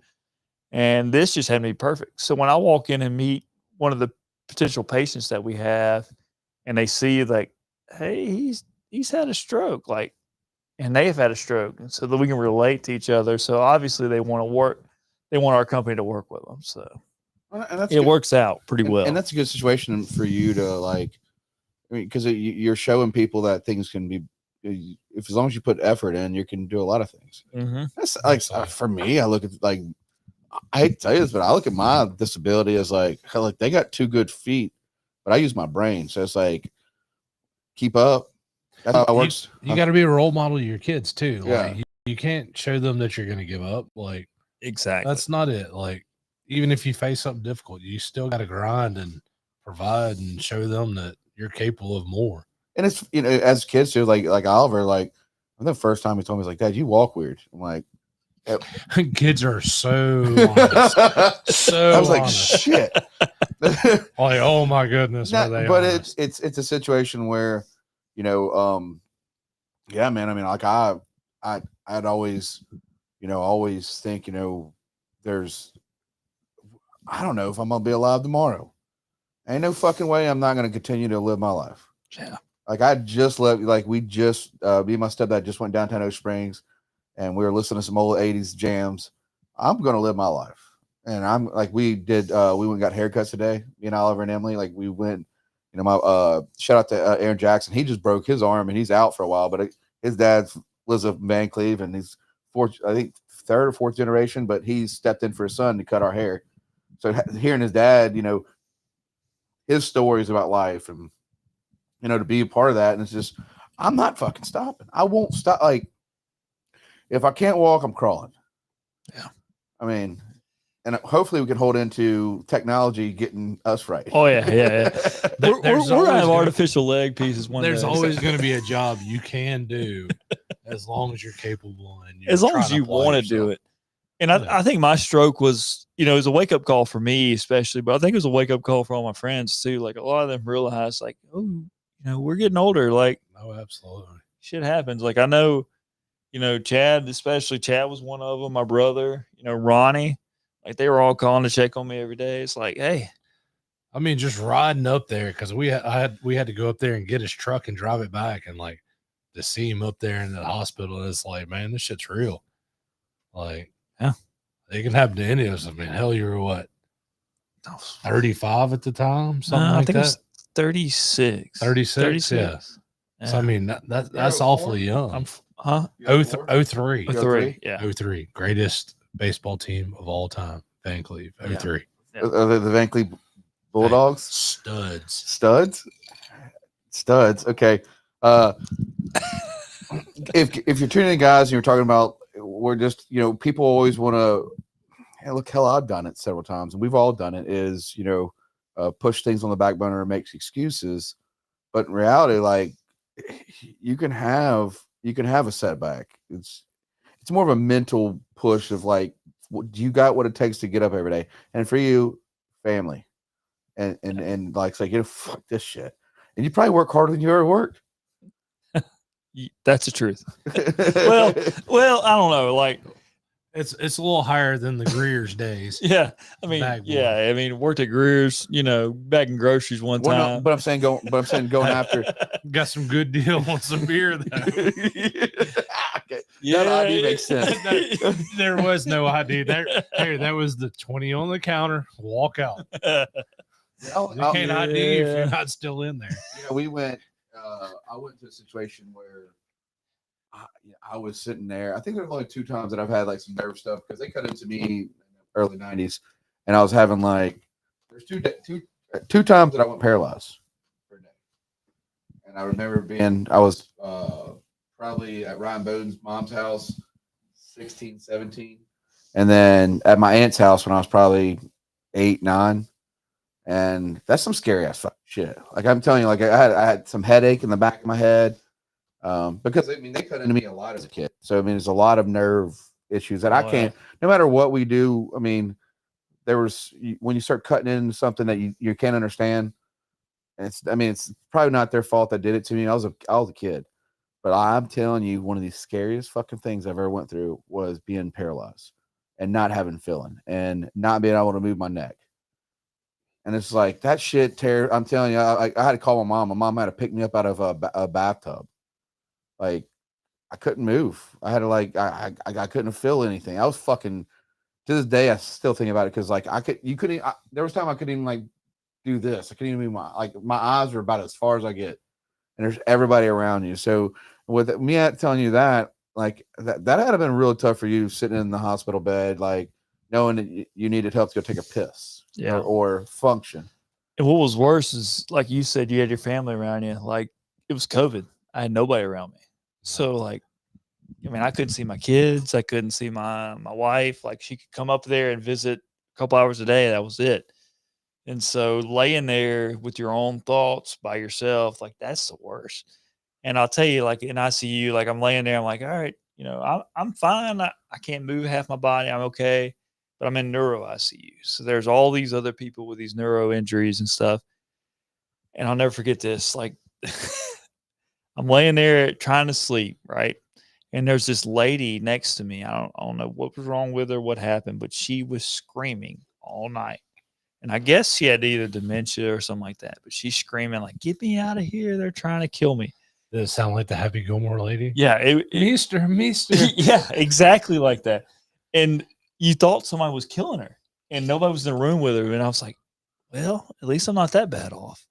And this just had to be perfect. So when I walk in and meet one of the potential patients that we have, and they see like, hey, he's had a stroke, like, and they have had a stroke, and so that we can relate to each other. So obviously they want our company to work with them. So it works out pretty well. And that's a good situation for you to like, I mean, because you're showing people that things can be, if as long as you put effort in, you can do a lot of things. Mm-hmm. That's like for me, I look at like, I hate to tell you this, but I look at my disability as like they got 2 good feet, but I use my brain, so it's like keep up. That's how it works. You got to be a role model to your kids too. Yeah. Like you can't show them that you're going to give up. Like exactly, that's not it. Like even if you face something difficult, you still got to grind and provide and show them that you're capable of more. And it's as kids too, like Oliver, like the first time he told me, he's like, Dad, you walk weird. I'm like, kids are so honest. So I was like, honest. shit. Like, oh my goodness. But honest? it's a situation where, yeah, man. I mean, like I'd always, always think, there's, I don't know if I'm gonna be alive tomorrow. Ain't no fucking way I'm not gonna continue to live my life. Yeah. Like I just left, like we just, me and my stepdad just went downtown Oak Springs, and we were listening to some old 80s jams. I'm gonna live my life, and I'm like we went and got haircuts today. Me and Oliver and Emily, like we went. My shout out to Aaron Jackson. He just broke his arm and he's out for a while. But his dad lives up in Vancleave, and he's I think 3rd or 4th generation. But he stepped in for his son to cut our hair. So hearing his dad, his stories about life and to be a part of that, and it's just I'm not fucking stopping. I won't stop. Like if I can't walk, I'm crawling. Yeah. I mean, and hopefully we can hold into technology getting us right. Oh yeah. We're gonna have artificial leg pieces one day. There's always going to be a job you can do as long as you're capable and as long as you want to do it. And I think my stroke was, it was a wake up call for me especially, but I think it was a wake up call for all my friends too. Like a lot of them realized like, oh, we're getting older. Like, oh, absolutely. Shit happens. Like I know, Chad, especially Chad was one of them. My brother, Ronnie, like they were all calling to check on me every day. It's like, hey, I mean, just riding up there because we had to go up there and get his truck and drive it back, and like to see him up there in the hospital, it's like, man, this shit's real. Like, yeah, it can happen to any of us. I mean, hell, you were what, 35 at the time, something like I think that. It was 36. 36, yeah. So I mean, that's awfully young. 03. 03, yeah. 03, greatest baseball team of all time, Vancleave. 03. Yeah. The Vancleave Bulldogs, studs. Okay. If you're tuning in, guys, and you're talking about, we're just, people always want to, hey, look, hell, I've done it several times, and we've all done it. Is push things on the back burner and makes excuses, but in reality, like you can have a setback. It's more of a mental push of like, you got what it takes to get up every day, and for you, family, and like say, fuck this shit, and you probably work harder than you ever worked. That's the truth. well, I don't know. Like it's a little higher than the Greer's days. Yeah, I mean, worked at Greer's, bagging groceries one time. No, but I'm saying going after. Got some good deal on some beer though. Okay. Yeah, that ID makes sense. There was no ID there. Hey, that was the 20 on the counter. Walk out. You can't ID if you're not still in there. We went. I went to a situation where I was sitting there. I think there were only 2 times that I've had like some nerve stuff because they cut into me in the early 90s, and I was having like There's two times that I went paralyzed for a day. And I remember I was probably at Ryan Bowden's mom's house, 16, 17. And then at my aunt's house when I was probably 8, 9. And that's some scary ass fucking shit. Like I'm telling you, like I had some headache in the back of my head. Because I mean they cut into me a lot as a kid. So I mean there's a lot of nerve issues that I can't, no matter what we do. I mean, when you start cutting into something that you can't understand, it's probably not their fault that did it to me. I was a kid. But I'm telling you, one of the scariest fucking things I've ever went through was being paralyzed and not having feeling and not being able to move my neck. And it's like that shit I'm telling you, I had to call my mom. My mom had to pick me up out of a bathtub. Like I couldn't move. I had to I couldn't feel anything. I was fucking, to this day I still think about it because like there was time I couldn't even like do this. I couldn't even move my eyes were about as far as I get. And there's everybody around you. So with me telling you that, like that had been really tough for you sitting in the hospital bed, like knowing that you needed help to go take a piss or function. And what was worse is, like you said, you had your family around you. Like it was COVID. I had nobody around me. So like, I mean, I couldn't see my kids. I couldn't see my wife. Like she could come up there and visit a couple hours a day. That was it. And so laying there with your own thoughts by yourself, like that's the worst. And I'll tell you, like in ICU, like I'm laying there, I'm like, all right, I'm fine. I can't move half my body. I'm okay. But I'm in neuro ICU. So there's all these other people with these neuro injuries and stuff. And I'll never forget this. Like I'm laying there trying to sleep, right? And there's this lady next to me. I don't know what was wrong with her, what happened, but she was screaming all night. And I guess she had either dementia or something like that. But she's screaming like, "Get me out of here. They're trying to kill me." Does it sound like the Happy Gilmore lady? Yeah. Meester. Yeah, exactly like that. And you thought somebody was killing her. And nobody was in the room with her. And I was like, well, at least I'm not that bad off.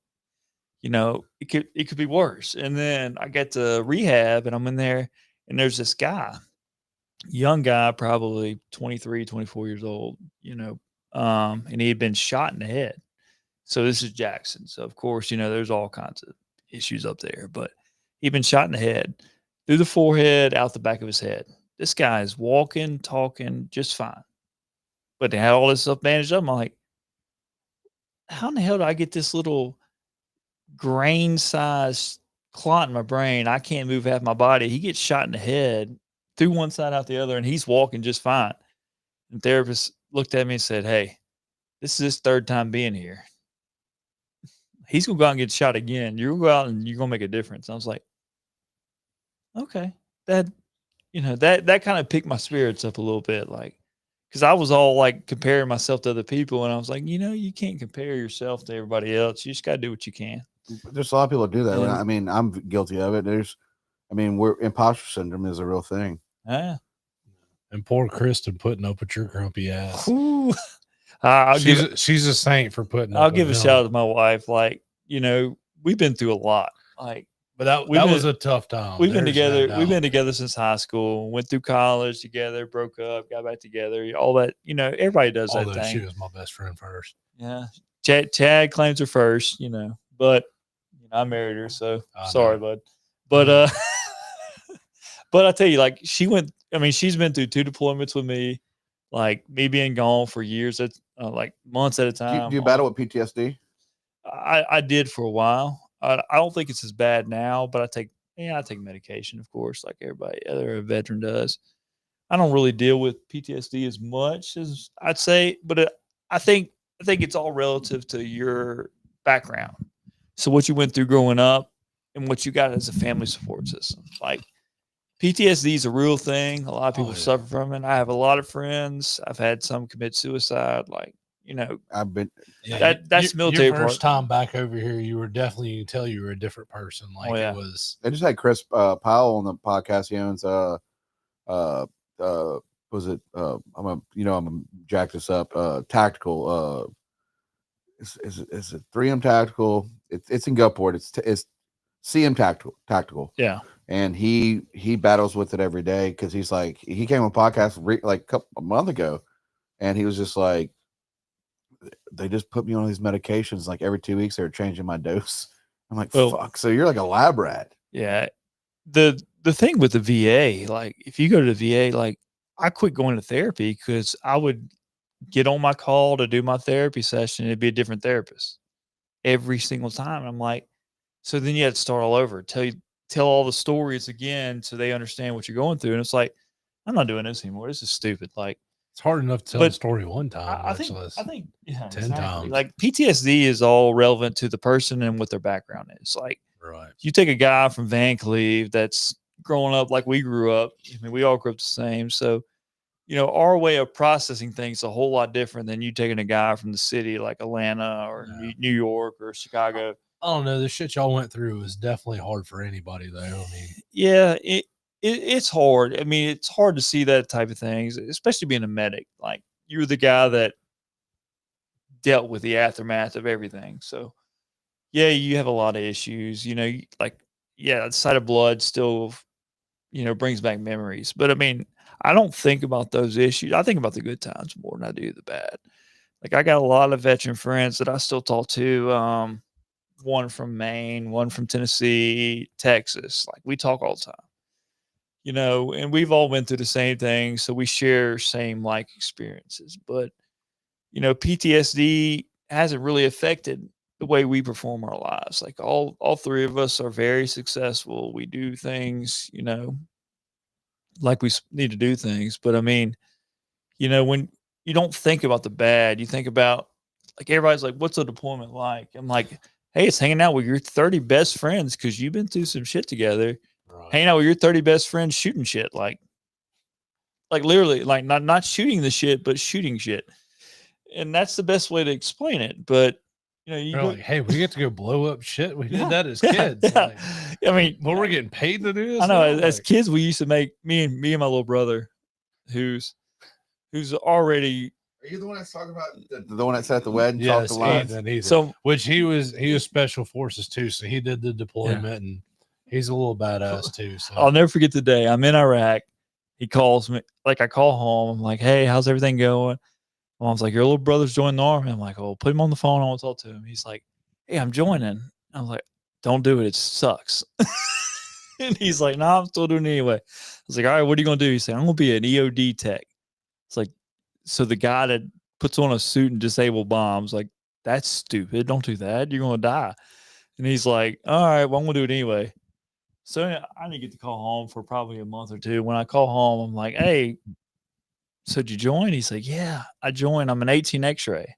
It could be worse. And then I got to rehab and I'm in there and there's this guy, young guy, probably 23, 24 years old, and he had been shot in the head. So this is Jackson. So of course, there's all kinds of issues up there, but he'd been shot in the head, through the forehead, out the back of his head. This guy is walking, talking just fine. But they had all this stuff bandaged up. I'm like, how in the hell do I get this little grain-sized clot in my brain? I can't move half my body. He gets shot in the head, through one side out the other, and he's walking just fine. And the therapist looked at me and said, "Hey, this is his third time being here. He's going to go out and get shot again. You're going to go out and you're going to make a difference." I was like, okay. That kind of picked my spirits up a little bit. Like, because I was all like comparing myself to other people. And I was like, you can't compare yourself to everybody else. You just got to do what you can. There's a lot of people that do that. Yeah. I mean, I'm guilty of it. Imposter syndrome is a real thing. Yeah. And poor Kristen putting up with your grumpy ass. She's a saint for putting up I'll give a shout out to my wife. Like, we've been through a lot. Like, but that was a tough time. We've been together. We've been together since high school. Went through college together. Broke up. Got back together. All that. Everybody does that thing. She was my best friend first. Yeah. Chad claims her first. But I married her, so sorry, bud. But but I tell you, like she's been through 2 deployments with me. Like me being gone for years, at like months at a time. Do you battle with PTSD? I did for a while. I don't think it's as bad now, but I take medication, of course, like everybody other veteran does. I don't really deal with PTSD as much as I'd say, but I think it's all relative to your background. So what you went through growing up and what you got as a family support system. Like PTSD is a real thing. A lot of people suffer from it. I have a lot of friends. I've had some commit suicide. Like, I've been that's military. Your first time back over here, you were definitely, you can tell you were a different person. Like it was. I just had Chris Powell on the podcast. He owns was it I'm gonna jack this up. Tactical. Is it 3M Tactical? It's in Gulfport. It's CM Tactical. Yeah. And he battles with it every day because he's like, he came on a podcast like a month ago, and he was just like, they just put me on these medications. Like every 2 weeks, they're changing my dose. I'm like, fuck. So you're like a lab rat. Yeah. The thing with the VA, like if you go to the VA, like I quit going to therapy because I would get on my call to do my therapy session. It'd be a different therapist every single time. I'm like, so then you had to start all over, tell all the stories again so they understand what you're going through. And it's like, I'm not doing this anymore. This is stupid. Like, it's hard enough to tell a story one time. I think yeah, 10 times. Like PTSD is all relevant to the person and what their background is. Like, right. You take a guy from Vancleave that's growing up like we grew up. I mean, we all grew up the same. So, our way of processing things is a whole lot different than you taking a guy from the city like Atlanta or New York or Chicago. I don't know. The shit y'all went through was definitely hard for anybody, though. I mean, yeah, it's hard. I mean, it's hard to see that type of things, especially being a medic. Like, you're the guy that dealt with the aftermath of everything. So, yeah, you have a lot of issues. Like, the sight of blood still, brings back memories. But I mean, I don't think about those issues. I think about the good times more than I do the bad. Like, I got a lot of veteran friends that I still talk to. One from Maine, one from Tennessee, Texas. Like, we talk all the time, and we've all been through the same thing. So we share same experiences, but, PTSD hasn't really affected the way we perform our lives. Like, all three of us are very successful. We do things, like we need to do things. But I mean, when you don't think about the bad, you think about, like, everybody's like, what's a deployment like? I'm like, hey, it's hanging out with your 30 best friends because you've been through some shit together. Right. Hanging out with your 30 best friends shooting shit. Like literally, like not shooting the shit, but shooting shit. And that's the best way to explain it. But, like, hey, we get to go blow up shit. We did that as kids. Yeah. Like, I mean, well, we're getting paid to do this. I know. As kids, we used to make me and my little brother, who's already. Are you the one that's talking about the one that sat at the wedding? Yes, the lines? So, which he was special forces too. So he did the deployment, and he's a little badass too. So I'll never forget the day I'm in Iraq. He calls me, like, I call home. I'm like, hey, how's everything going? Mom's like, your little brother's joining the army. I'm like, oh, put him on the phone. I want to talk to him. He's like, hey, I'm joining. I was like, don't do it. It sucks. And he's like, no, I'm still doing it anyway. I was like, all right, what are you going to do? He said, I'm going to be an EOD tech. It's like, so the guy that puts on a suit and disable bombs, like, that's stupid. Don't do that. You're going to die. And he's like, all right, well, I'm going to do it anyway. So I didn't get to call home for probably a month or two. When I call home, I'm like, hey, so did you join? He's like, yeah, I joined. I'm an 18 X-ray.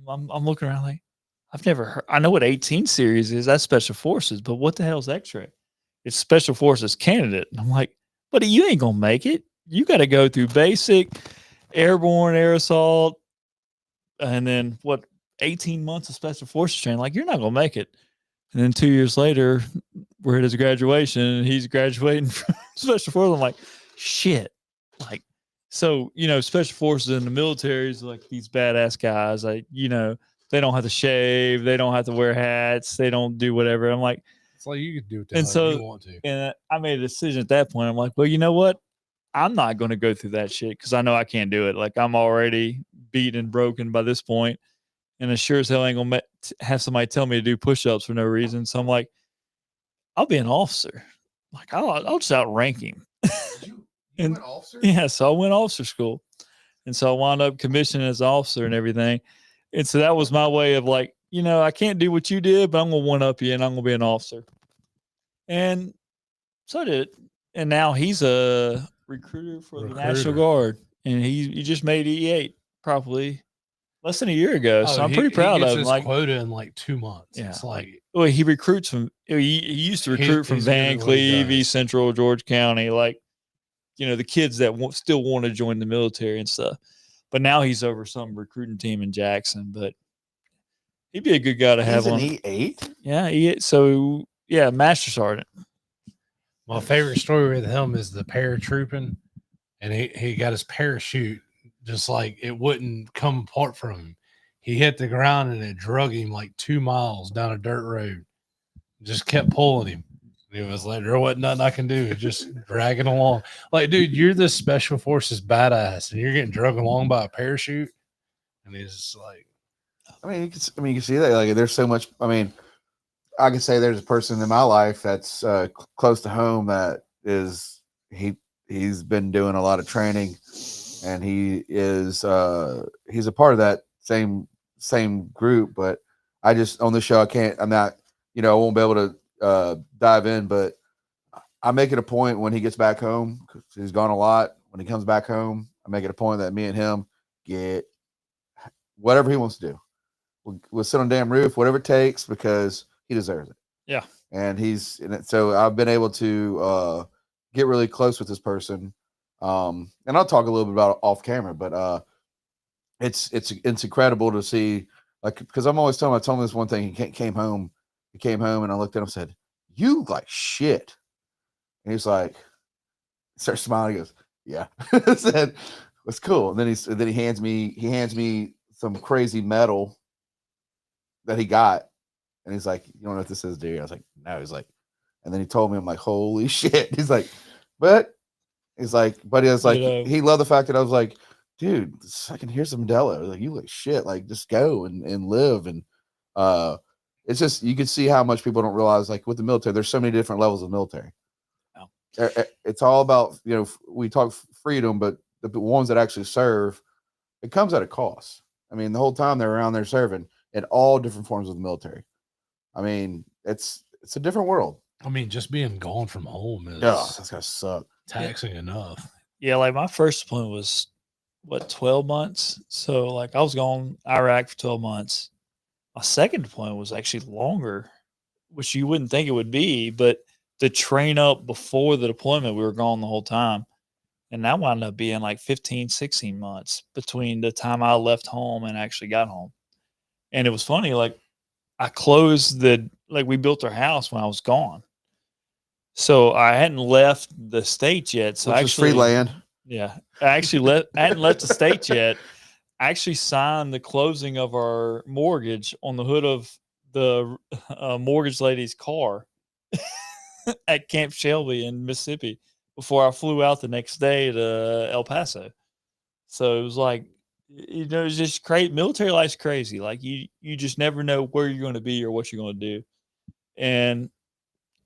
I'm looking around like, I've never heard. I know what 18 series is. That's Special Forces. But what the hell is X-ray? It's Special Forces candidate. And I'm like, buddy, you ain't going to make it. You got to go through basic, airborne, air assault, and then 18 months of Special Forces training. Like, you're not going to make it. And then 2 years later, we're at his graduation, and he's graduating from Special Forces. I'm like, shit. Like, so, Special Forces in the military is like these badass guys. Like, they don't have to shave. They don't have to wear hats. They don't do whatever. I'm like, it's like you can do it you want to. And I made a decision at that point. I'm like, well, you know what? I'm not going to go through that shit because I know I can't do it. Like, I'm already beat and broken by this point, and as sure as hell ain't going to have somebody tell me to do push-ups for no reason. So I'm like, I'll be an officer. Like, I'll just outrank him. You went officer? Yeah, so I went officer school. And so I wound up commissioning as officer and everything. And so that was my way of like, I can't do what you did, but I'm going to one up you and I'm going to be an officer. And so I did. And now he's a recruiter for the National Guard. And he just made E8 probably less than a year ago. So I'm pretty proud of him. His quota in like 2 months. Yeah. It's like, well, he recruits from, he used to recruit from Vancleave, East Central, George County, like, the kids that still want to join the military and stuff. But now he's over some recruiting team in Jackson. But he'd be a good guy to have on. E8? Yeah, E8. So, yeah, Master Sergeant. My favorite story with him is the paratrooping. And he got his parachute just like it wouldn't come apart from him. He hit the ground and it drug him like 2 miles down a dirt road. Just kept pulling him. It was like, there wasn't nothing I can do. Just dragging along. Like, dude, you're the Special Forces badass, and you're getting dragged along by a parachute. And he's just like, you can see that. Like, there's so much. I mean, I can say there's a person in my life that's close to home that is he's been doing a lot of training, and he's a part of that same group. But I just on the show I'm not I won't be able to dive in, but I make it a point when he gets back home, because he's gone a lot. When he comes back home, I make it a point that me and him get whatever he wants to do. We'll sit on the damn roof, whatever it takes, because he deserves it. Yeah. And so I've been able to get really close with this person. And I'll talk a little bit about it off camera, but it's incredible to see, like, because I'm always telling him this one thing. He came home and I looked at him and said, "You look like shit." And he's like, starts smiling. He goes, "Yeah." I said, "That's cool." And then he hands me some crazy medal that he got. And he's like, "You don't know what this is, do you?" I was like, "No." He's like, and then he told me, I'm like, "Holy shit." He's like, but he was like, he loved the fact that I was like, "Dude, I can hear some Modelo." I was like, "You look shit. Like, just go and live." And it's just, you can see how much people don't realize, like, with the military, there's so many different levels of military. It's all about, we talk freedom, but the ones that actually serve, it comes at a cost. I mean, the whole time they're around there serving in all different forms of the military. I mean, it's a different world. I mean, just being gone from home is that's gotta suck. Taxing enough. Yeah, like my first deployment was 12 months. So like I was gone Iraq for 12 months. My second deployment was actually longer, which you wouldn't think it would be, but the train up before the deployment, we were gone the whole time. And that wound up being like 15, 16 months between the time I left home and actually got home. And it was funny, like I closed we built our house when I was gone. So I hadn't left the States yet. So which actually is free land. Yeah. I hadn't left the States yet. I actually signed the closing of our mortgage on the hood of the mortgage lady's car at Camp Shelby in Mississippi before I flew out the next day to El Paso. So it was like, it's just crazy. Military life's crazy. Like you just never know where you're going to be or what you're going to do. And,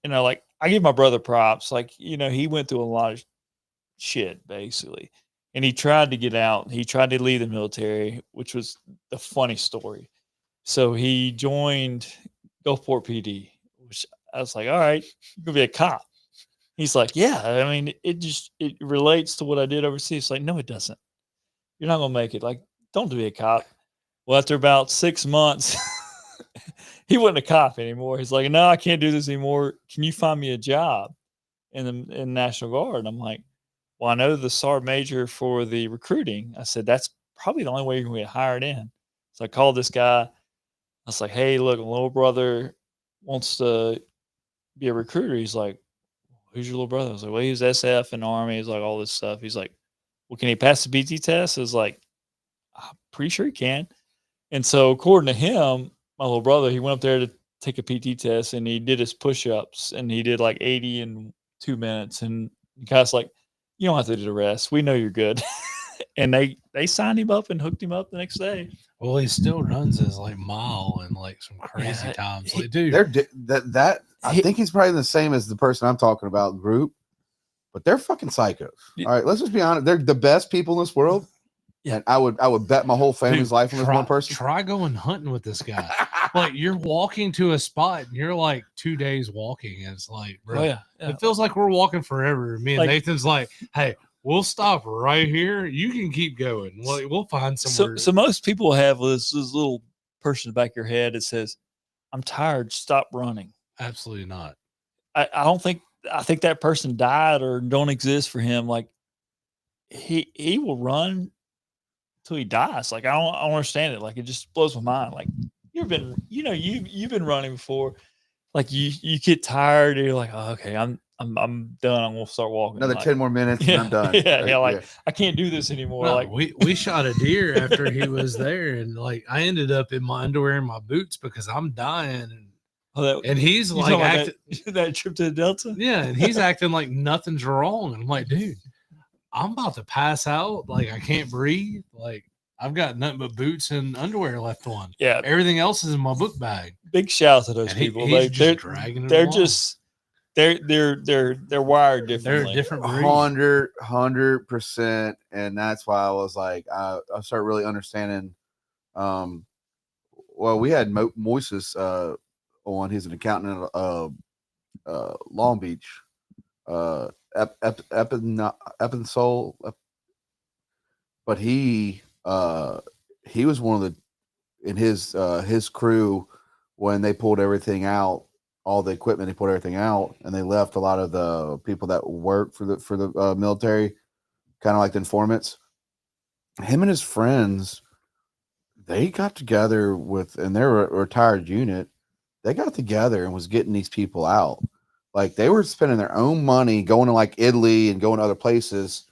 like I give my brother props. Like, he went through a lot of shit basically. And he tried to get out. He tried to leave the military, which was a funny story. So he joined Gulfport PD, which I was like, all right, you're going to be a cop. He's like, yeah, I mean, it relates to what I did overseas. It's like, no, it doesn't. You're not going to make it. Like, don't be a cop. Well, after about 6 months, he wasn't a cop anymore. He's like, no, I can't do this anymore. Can you find me a job in National Guard? And I'm like, well, I know the sergeant major for the recruiting. I said, that's probably the only way you're going to get hired in. So I called this guy. I was like, hey, look, my little brother wants to be a recruiter. He's like, who's your little brother? I was like, well, he's SF in the Army. He's like, all this stuff. He's like, well, can he pass the PT test? I was like, I'm pretty sure he can. And so according to him, my little brother, he went up there to take a PT test and he did his push-ups and he did like 80 in 2 minutes. And the guy's like, you don't have to do the rest. We know you're good. And they signed him up and hooked him up the next day. Well, he still runs his like mile and like some crazy times. Like, dude, I think he's probably the same as the person I'm talking about group, but they're fucking psychos. All right, let's just be honest. They're the best people in this world. Yeah, and I would bet my whole family's life on this one person. Try going hunting with this guy. Like you're walking to a spot and you're like 2 days walking. And it's like, bro, it feels like we're walking forever. Me and Nathan's like, hey, we'll stop right here. You can keep going. We'll find somewhere. So most people have this little person in the back of your head that says, I'm tired. Stop running. Absolutely not. I think that person died or don't exist for him. Like he will run till he dies. Like I don't understand it. Like it just blows my mind. Like you've been running before. Like you get tired and you're like, oh, okay, I'm done. I'm gonna start walking. Another 10 more minutes and I'm done. I can't do this anymore. No, like we shot a deer after he was there, and like I ended up in my underwear and my boots because I'm dying. And he's like that trip to the Delta. Yeah, and he's acting like nothing's wrong. And I'm like, dude, I'm about to pass out. Like I can't breathe. Like I've got nothing but boots and underwear left on. Yeah. Everything else is in my book bag. Big shout out to those people. He's just dragging it they're along. just they're wired differently. They're a different breed. 100%. And that's why I was like, I started really understanding. Well, we had Moises on. He's an accountant in Long Beach. Epensol, but he was one of the in his crew when they pulled everything out, all the equipment, they pulled everything out, and they left a lot of the people that work for the military, kind of like the informants. Him and his friends, they got together and they're a retired unit. They got together and was getting these people out. Like they were spending their own money going to like Italy and going to other places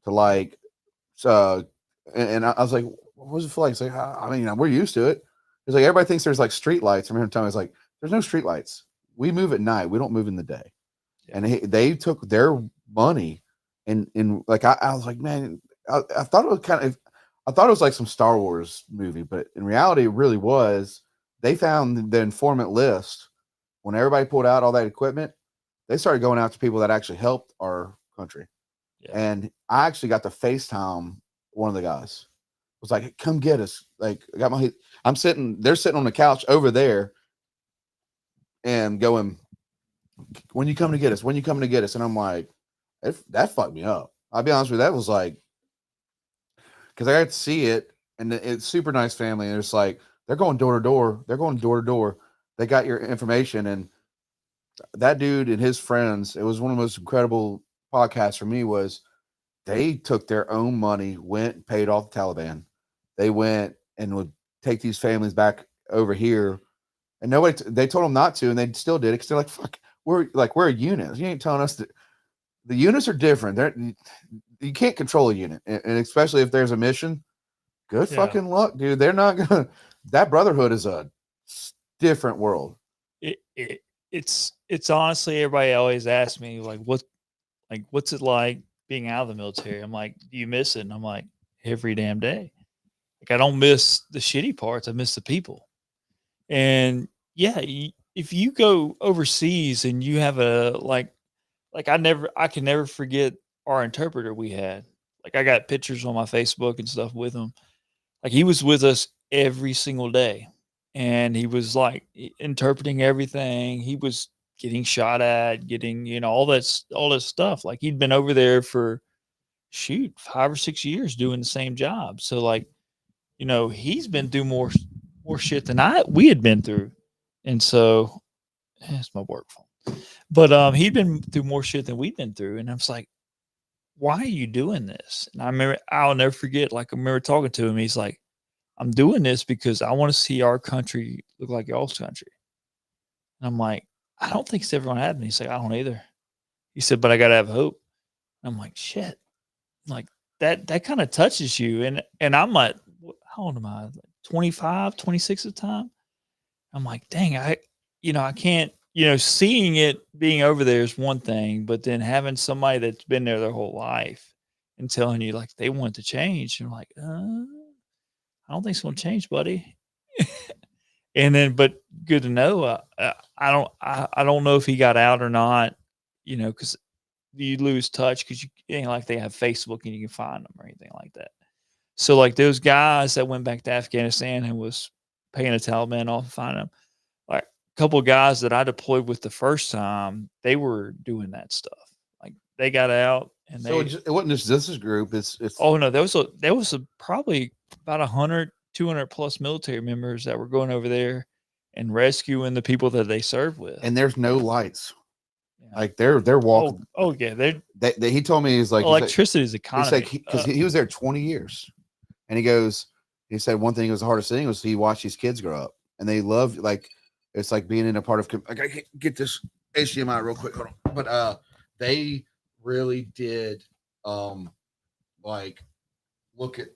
to like, and I was like, what does it feel like? It's like, I mean, we're used to it. It's like, everybody thinks there's like street lights. I remember telling me, it's like, there's no street lights. We move at night. We don't move in the day. Yeah. And they took their money and like, I was like, man, I thought it was I thought it was like some Star Wars movie, but in reality, it really was. They found the informant list when everybody pulled out all that equipment. They started going out to people that actually helped our country. Yeah. And I actually got to FaceTime one of the guys. Was like, hey, come get us. Like, they're sitting on the couch over there and going, when you coming to get us? When you coming to get us? And I'm like, that fucked me up. I'll be honest with you. That was like, because I got to see it, and it's super nice family. And it's like, they're going door to door. They're going door to door. They got your information. And that dude and his friends, it was one of the most incredible podcasts for me, was they took their own money, went and paid off the Taliban. They went and would take these families back over here, and they told them not to, and they still did it because they're like, fuck, we're a unit. You ain't telling us that. The units are different. You can't control a unit, and especially if there's a mission. Good fucking luck, dude. They're not gonna. That brotherhood is a different world. It's honestly, everybody always asks me what's it like being out of the military? I'm like, do you miss it? And I'm like, every damn day. Like, I don't miss the shitty parts. I miss the people. And yeah, if you go overseas and you have I can never forget our interpreter we had. Like, I got pictures on my Facebook and stuff with him. Like, he was with us every single day, and he was like interpreting everything. He was getting shot at, getting, all this stuff. Like, he'd been over there for 5 or 6 years doing the same job. So like, he's been through more shit than we had been through. And so it's my work phone. But he'd been through more shit than we'd been through. And I was like, why are you doing this? And I'll never forget, like, I remember talking to him. He's like, I'm doing this because I want to see our country look like y'all's country. And I'm like, I don't think it's ever going to happen. He's like, I don't either. He said, but I got to have hope. And I'm like, shit. Like, that kind of touches you. And I'm like, how old am I? Like 25, 26 at the time. I'm like, dang, I can't, seeing it being over there is one thing, but then having somebody that's been there their whole life and telling you like they want to change, and I'm like, I don't think it's going to change, buddy. And then, but good to know. I don't know if he got out or not, because you lose touch because it ain't like they have Facebook and you can find them or anything like that. So like those guys that went back to Afghanistan and was paying the Taliban off and finding them, like a couple of guys that I deployed with the first time, they were doing that stuff. Like they got out and it wasn't just this group. It's oh no, there was probably about 100, 200 plus military members that were going over there and rescuing the people that they served with. And there's no lights. Yeah. Like they're walking. Oh yeah, he told me, he's like, electricity is economy. He's like, because he was there 20 years, and he said one thing was the hardest thing was he watched these kids grow up, and they love, like, it's like being in a part of, like, I can't get this HDMI real quick, hold on. But they really did like look at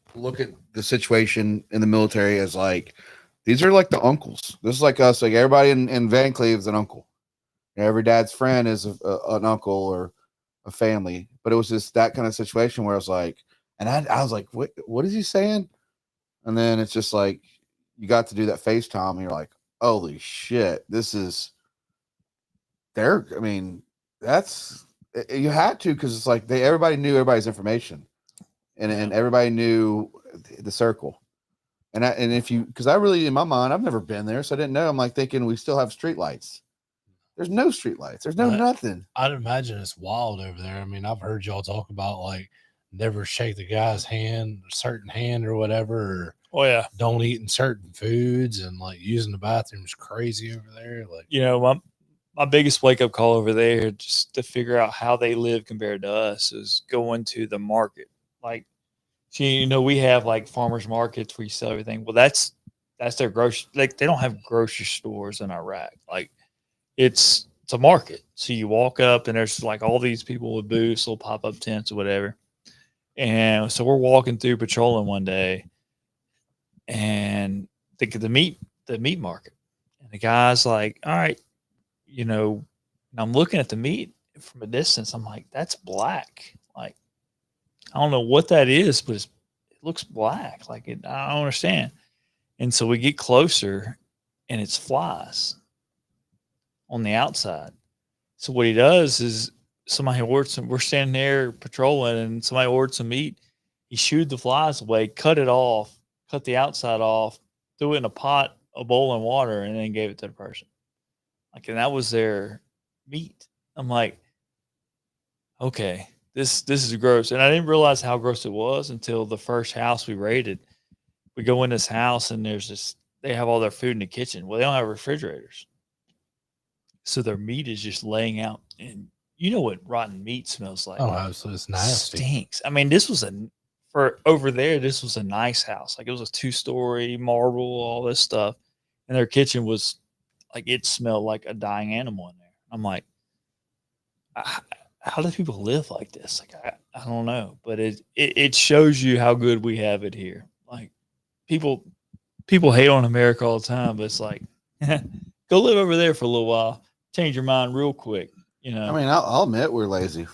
the situation in the military as like, these are like the uncles. This is like us, like everybody in Vancleave is an uncle. Every dad's friend is an uncle or a family. But it was just that kind of situation where I was like, and I was like, what is he saying? And then it's just like you got to do that FaceTime, and you're like, holy shit, this is there. I mean, that's you had to, because it's like everybody knew everybody's information, and everybody knew the circle. And if you, because I really, in my mind, I've never been there, so I didn't know. I'm like thinking we still have street lights. There's no street lights. There's no nothing. I'd imagine it's wild over there. I mean, I've heard y'all talk about like never shake the guy's hand, a certain hand or whatever. Or, don't eat in certain foods, and like using the bathroom is crazy over there. Like, my biggest wake up call over there, just to figure out how they live compared to us, is going to the market. Like, we have like farmers markets where you sell everything. Well, that's their grocery. Like, they don't have grocery stores in Iraq. Like, it's a market. So you walk up and there's like all these people with booths, little pop-up tents or whatever. And so we're walking through patrolling one day, and the meat market, and the guy's like, all right, and I'm looking at the meat from a distance. I'm like, that's black. Like, I don't know what that is, but it looks black. Like, I don't understand. And so we get closer, and it's flies on the outside. So what he does is, somebody ordered some. We're standing there patrolling, and somebody ordered some meat. He shooed the flies away, cut it off, cut the outside off, threw it in a bowl in water, and then gave it to the person. Like, and that was their meat. I'm like, okay, this is gross. And I didn't realize how gross it was until the first house we raided. We go in this house, and they have all their food in the kitchen. Well, they don't have refrigerators. So their meat is just laying out. And you know what rotten meat smells like? Oh, absolutely. It's nasty. Stinks. I mean, this was over there, this was a nice house. Like, it was a 2-story marble, all this stuff. And their kitchen was like, it smelled like a dying animal in there. I'm like, how do people live like this? Like, I don't know, but it shows you how good we have it here. Like, people hate on America all the time, but it's like, go live over there for a little while, change your mind real quick. I mean, I'll admit we're lazy.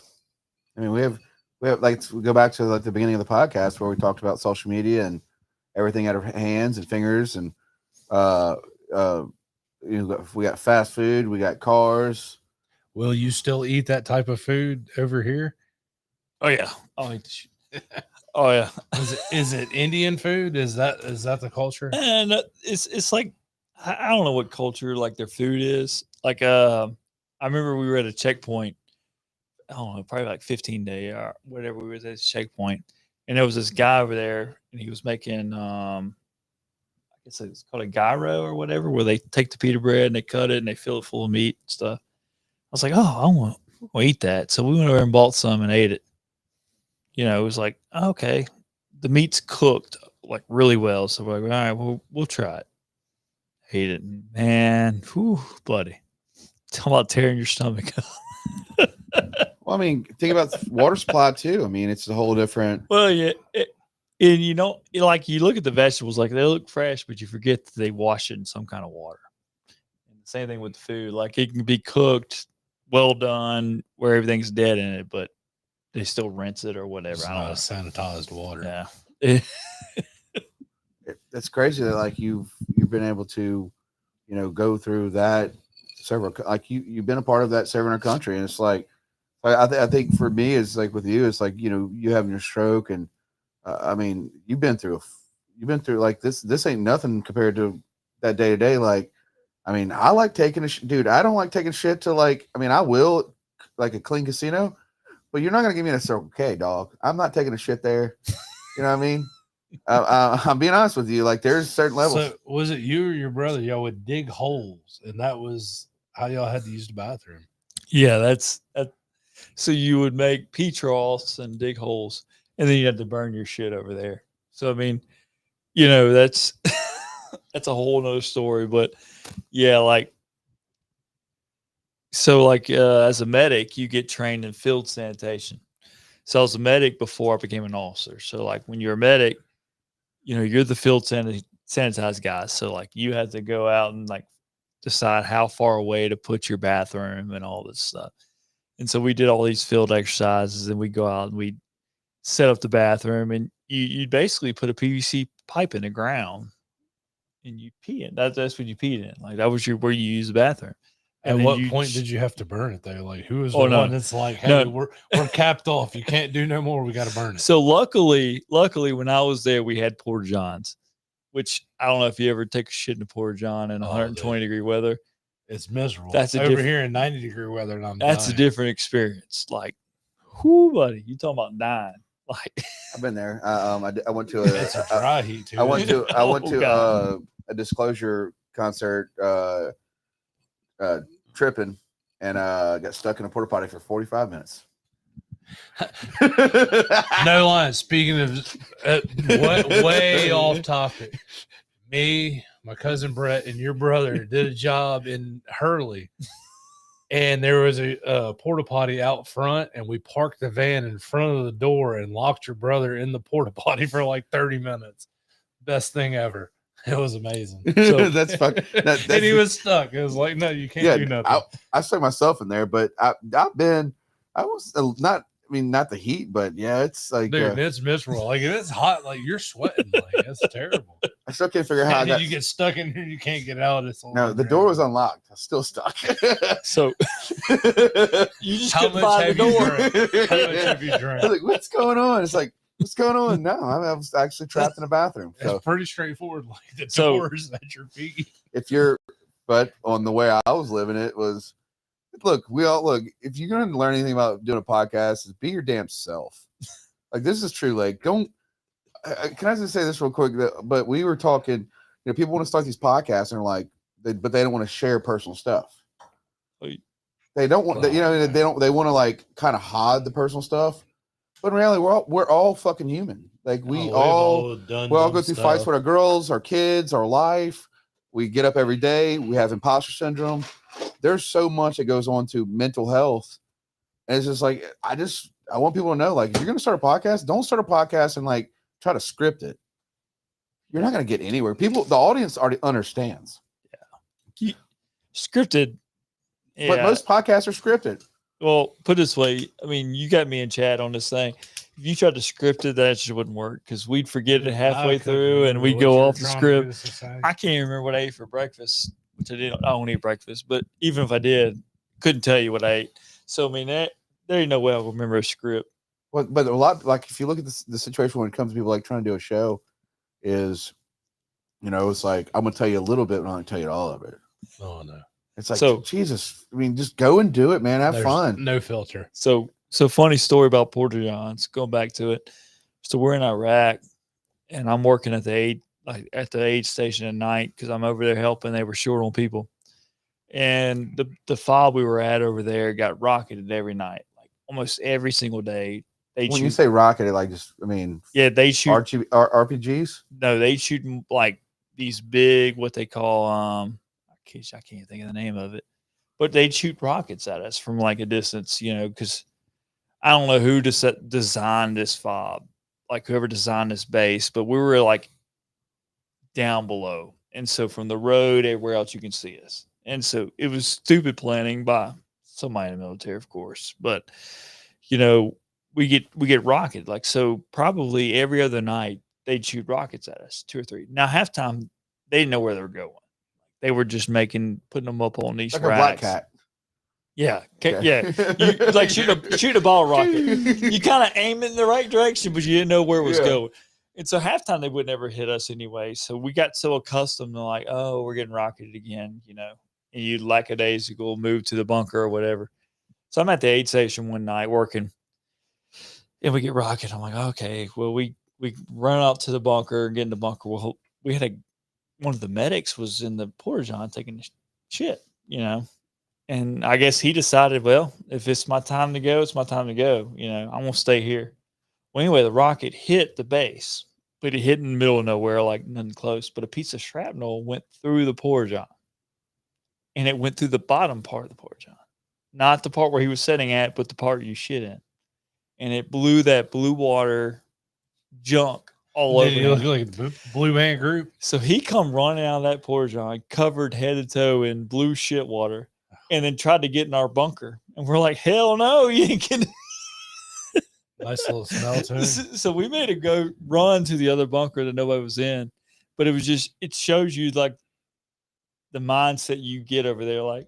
I mean, we have like, we go back to like the beginning of the podcast where we talked about social media and everything out of hands and fingers, and we got fast food, we got cars. Will you still eat that type of food over here? Oh yeah, I'll eat the shit. Oh yeah. Is it Indian food? Is that the culture? And it's like, I don't know what culture like their food is. Like, I remember we were at a checkpoint. I don't know, probably like 15-day or whatever. We were at this checkpoint, and there was this guy over there, and he was making I guess it's called a gyro or whatever, where they take the pita bread and they cut it and they fill it full of meat and stuff. I was like, oh, I want to eat that. So we went over and bought some and ate it. It was like, okay, the meat's cooked like really well. So we're like, all right, we'll try it. Ate it, man. Whew, buddy. Talk about tearing your stomach up. Well, I mean, think about water supply too. I mean, it's a whole different. Well, yeah. And like, you look at the vegetables, like, they look fresh, but you forget that they wash it in some kind of water. And the same thing with the food. Like, it can be cooked, well done, where everything's dead in it, but they still rinse it or whatever. It's I don't know. Sanitized water. Yeah. It's crazy that like you've been able to, go through that several, like you've been a part of that serving our country, and it's like, I think for me, it's like with you, it's like, you having your stroke, and I mean, you've been through like this ain't nothing compared to that day to day. Like, I mean, I like taking dude. I don't like taking shit to, like, I mean, I will, like, a clean casino, but you're not gonna give me a Circle K, dog. I'm not taking a shit there. You know what I mean? I'm being honest with you. Like, there's certain levels. So was it you or your brother? Y'all would dig holes, and that was how y'all had to use the bathroom. Yeah, that's. So you would make pea troughs and dig holes, and then you had to burn your shit over there. So, I mean, that's that's a whole nother story. But yeah, like, so like, as a medic, you get trained in field sanitation. So I was a medic before I became an officer. So, like, when you're a medic, you're the field sanitized guy. So, like, you had to go out and, like, decide how far away to put your bathroom and all this stuff. And so we did all these field exercises, and we go out and we set up the bathroom, and you basically put a PVC pipe in the ground, and you pee in. That's when you peed in. Like that was where you use the bathroom. At And what point did you have to burn it though? Like who was the no. one that's like, hey, we're capped off. You can't do no more. We got to burn it. So luckily, when I was there, we had porta johns, which I don't know if you ever take a shit in a porta john in 120-degree weather. It's miserable. That's over here in 90-degree weather, and that's dying. A different experience. Like, whoo, buddy, you talking about dying? Like, I've been there. I went to it's a dry heat too. I went to a Disclosure concert. Tripping and got stuck in a porta potty for 45 minutes. No line. Speaking of way off topic, me, my cousin Brett, and your brother did a job in Hurley, and there was a porta potty out front, and we parked the van in front of the door and locked your brother in the porta potty for like 30 minutes. Best thing ever. It was amazing. So that's fucking. And he was stuck. It was like, no, you can't do nothing. I stuck myself in there, but I was not. I mean, not the heat, but yeah, it's like, dude, it's miserable. Like if it's hot, like you're sweating. Like that's terrible. I still can't figure out how you get stuck in here. You can't get out. No, the door was unlocked. I'm still stuck. So you just how much have you drank? How much have you I drank? was like, what's going on? It's like, what's going on? No, I was actually trapped in a bathroom. So it's pretty straightforward. Like the doors at your feet. But on the way I was living, it was. Look, if you're going to learn anything about doing a podcast, is be your damn self. Like, this is true. Like, can I just say this real quick? But we were talking, people want to start these podcasts and they're like, but they don't want to share personal stuff. They don't want, they want to like kind of hide the personal stuff. But in reality, we're all fucking human. Like we all go through fights with our girls, our kids, our life. We get up every day. We have imposter syndrome. There's so much that goes on to mental health. And it's just like, I want people to know, like, if you're going to start a podcast, don't start a podcast and like try to script it. You're not going to get anywhere. The audience already understands. Yeah. Scripted. Yeah. But most podcasts are scripted. Well, put it this way. I mean, you got me and Chad on this thing. If you tried to script it, that just wouldn't work because we'd forget it halfway through and we'd go off the script. I can't even remember what I ate for breakfast, which I don't eat breakfast, but even if I did, couldn't tell you what I ate. So, I mean, there ain't no way I'll remember a script. Well, but a lot, like if you look at the situation when it comes to people like trying to do a show is, it's like, I'm going to tell you a little bit, but I'm not going to tell you all of it. Oh, no. It's like, Jesus, I mean, just go and do it, man. Have fun. No filter. So funny story about porta johns. Going back to it. So we're in Iraq, and I'm working at the aid station at night because I'm over there helping. They were short on people, and the fob we were at over there got rocketed every night, like almost every single day. When you say rocketed, like they shoot RPGs. No, they shoot like these big what they call I can't think of the name of it, but they'd shoot rockets at us from like a distance, because I don't know who designed this fob, like whoever designed this base, but we were like down below. And so from the road, everywhere else you can see us. And so it was stupid planning by somebody in the military, of course. But, we get rocketed. Like, so probably every other night they'd shoot rockets at us, 2 or 3. Now, halftime, they didn't know where they were going. They were just putting them up on these like racks. A black cat. Yeah. Okay. Yeah. You like shoot a ball rocket. You kind of aim it in the right direction, but you didn't know where it was going. And so halftime they would never hit us anyway. So we got so accustomed to like, oh, we're getting rocketed again, and you lackadaisical move to the bunker or whatever. So I'm at the aid station one night working, and we get rocketed. I'm like, okay, well, we run out to the bunker and get in the bunker. Well, we had one of the medics was in the porta john taking shit, and I guess he decided, well, if it's my time to go, it's my time to go. I'm going to stay here. Well, anyway, the rocket hit the base, but it hit in the middle of nowhere, like nothing close. But a piece of shrapnel went through the porta john, and it went through the bottom part of the porta john, not the part where he was sitting at, but the part you shit in. And it blew that blue water junk all over. You look like the Blue Man Group. So he come running out of that porta john, covered head to toe in blue shit water, and then tried to get in our bunker. And we're like, hell no, you ain't getting. Nice little smell to it. So we made it go run to the other bunker that nobody was in, but it shows you like the mindset you get over there. Like,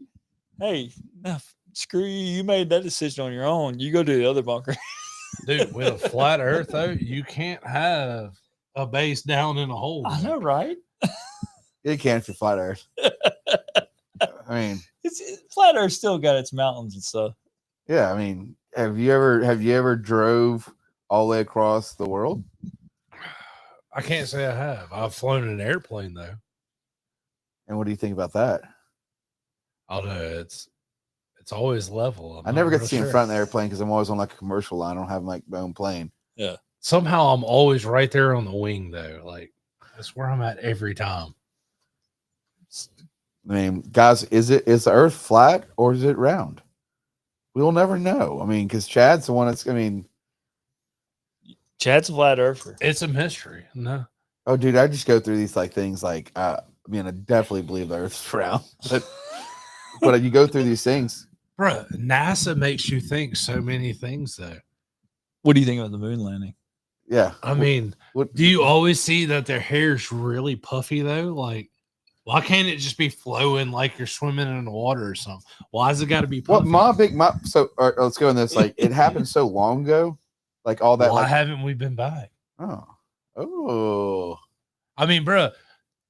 hey, no, screw you. You made that decision on your own. You go to the other bunker. Dude, with a flat earth, though, you can't have a base down in a hole. I know, right? You can if you're flat earth. I mean, flat earth still got its mountains and stuff. Yeah, I mean, have you ever drove all the way across the world? I can't say I have. I've flown in an airplane though. And what do you think about that? Oh no, it's always level. I never get to see in front of the airplane because I'm always on like a commercial line. I don't have like my own plane. Yeah. Somehow I'm always right there on the wing though. Like that's where I'm at every time. I mean, guys, is the Earth flat or is it round? We'll never know. I mean, because Chad's the one that's. I mean, Chad's a flat earther. It's a mystery. No. Oh, dude, I just go through these like things like. I mean, I definitely believe the Earth's round, but you go through these things. Bro, NASA makes you think so many things, though. What do you think about the moon landing? Yeah. I mean, do you always see that their hair's really puffy, though? Like, why can't it just be flowing like you're swimming in the water or something? Why has it got to be puffy? So let's go in this. Like, it happened so long ago. Like, all that. Why haven't we been back? Oh. I mean, bro,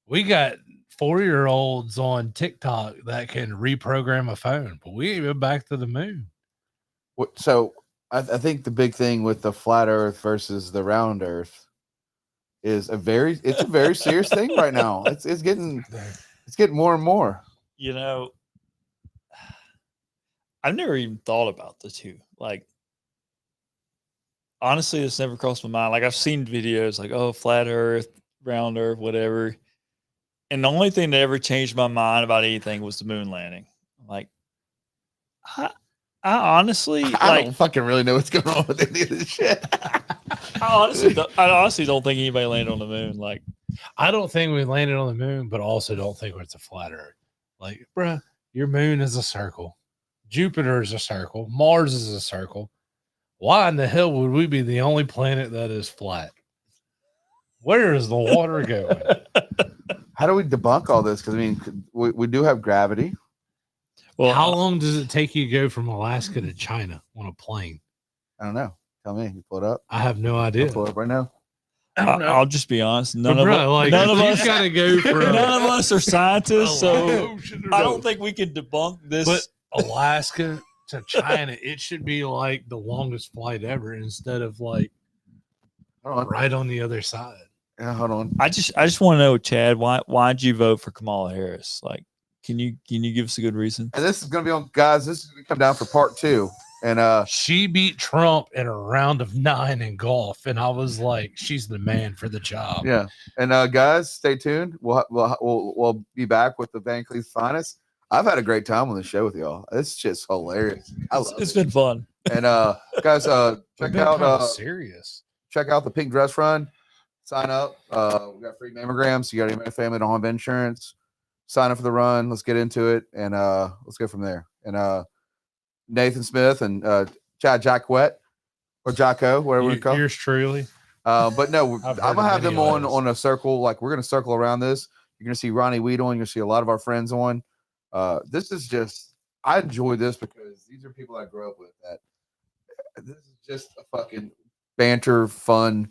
we got 4-year-olds on TikTok that can reprogram a phone, but we ain't been back to the moon. So I think the big thing with the flat Earth versus the round Earth is it's a very serious thing right now. It's getting more and more. You know, I've never even thought about the two. Like, honestly, it's never crossed my mind. Like, I've seen videos like, oh, flat Earth, round Earth, whatever. And the only thing that ever changed my mind about anything was the moon landing. Like, I honestly, I don't fucking really know what's going on with any of this shit. I honestly don't think anybody landed on the moon. Like, I don't think we landed on the moon, but also don't think it's a flat Earth. Like, bruh, your moon is a circle. Jupiter is a circle. Mars is a circle. Why in the hell would we be the only planet that is flat? Where is the water going? How do we debunk all this? Because I mean, we do have gravity. Well, how long does it take you to go from Alaska to China on a plane? I don't know. Tell me. You pull it up. I have no idea. I'll pull it up right now. I'll just be honest. None of us gotta go for. None of us are scientists, so I don't think we can debunk this. But Alaska to China, it should be like the longest flight ever, instead of like right on the other side. Yeah, hold on. I just want to know, Chad, why'd you vote for Kamala Harris? Like, can you give us a good reason? And this is gonna be on, guys. This is gonna come down for part 2. And she beat Trump in a round of 9 in golf, and I was like, she's the man for the job. Yeah. And guys, stay tuned. We'll be back with the Vancleave finest. I've had a great time on the show with y'all. It's just hilarious. It's been fun. And guys, check out the Pink Dress Run. Sign up. We got free mammograms. You got any family don't have insurance? Sign up for the run. Let's get into it, and let's go from there. And Nathan Smith and Chad Jacquet or Jacko, whatever we call. Yours truly. But no, I'm gonna have them on a circle. Like, we're gonna circle around this. You're gonna see Ronnie Weed on. You're gonna see a lot of our friends on. This is just, I enjoy this because these are people I grew up with. That this is just a fucking banter, fun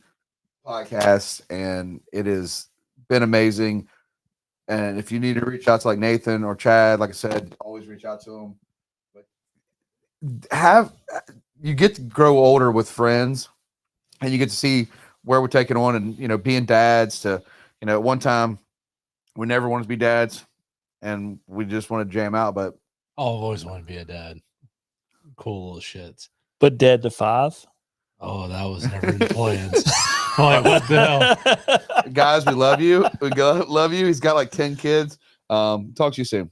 podcast, and it has been amazing. And if you need to reach out to like Nathan or Chad, like I said, always reach out to them. But you get to grow older with friends, and you get to see where we're taking on, and being dads to, at one time we never wanted to be dads, and we just want to jam out. But I've always wanted to be a dad. Cool little shits. But dad to 5? Oh, that was never in the plans. Like, what the hell? Guys, we love you. We love you. He's got like 10 kids. Talk to you soon.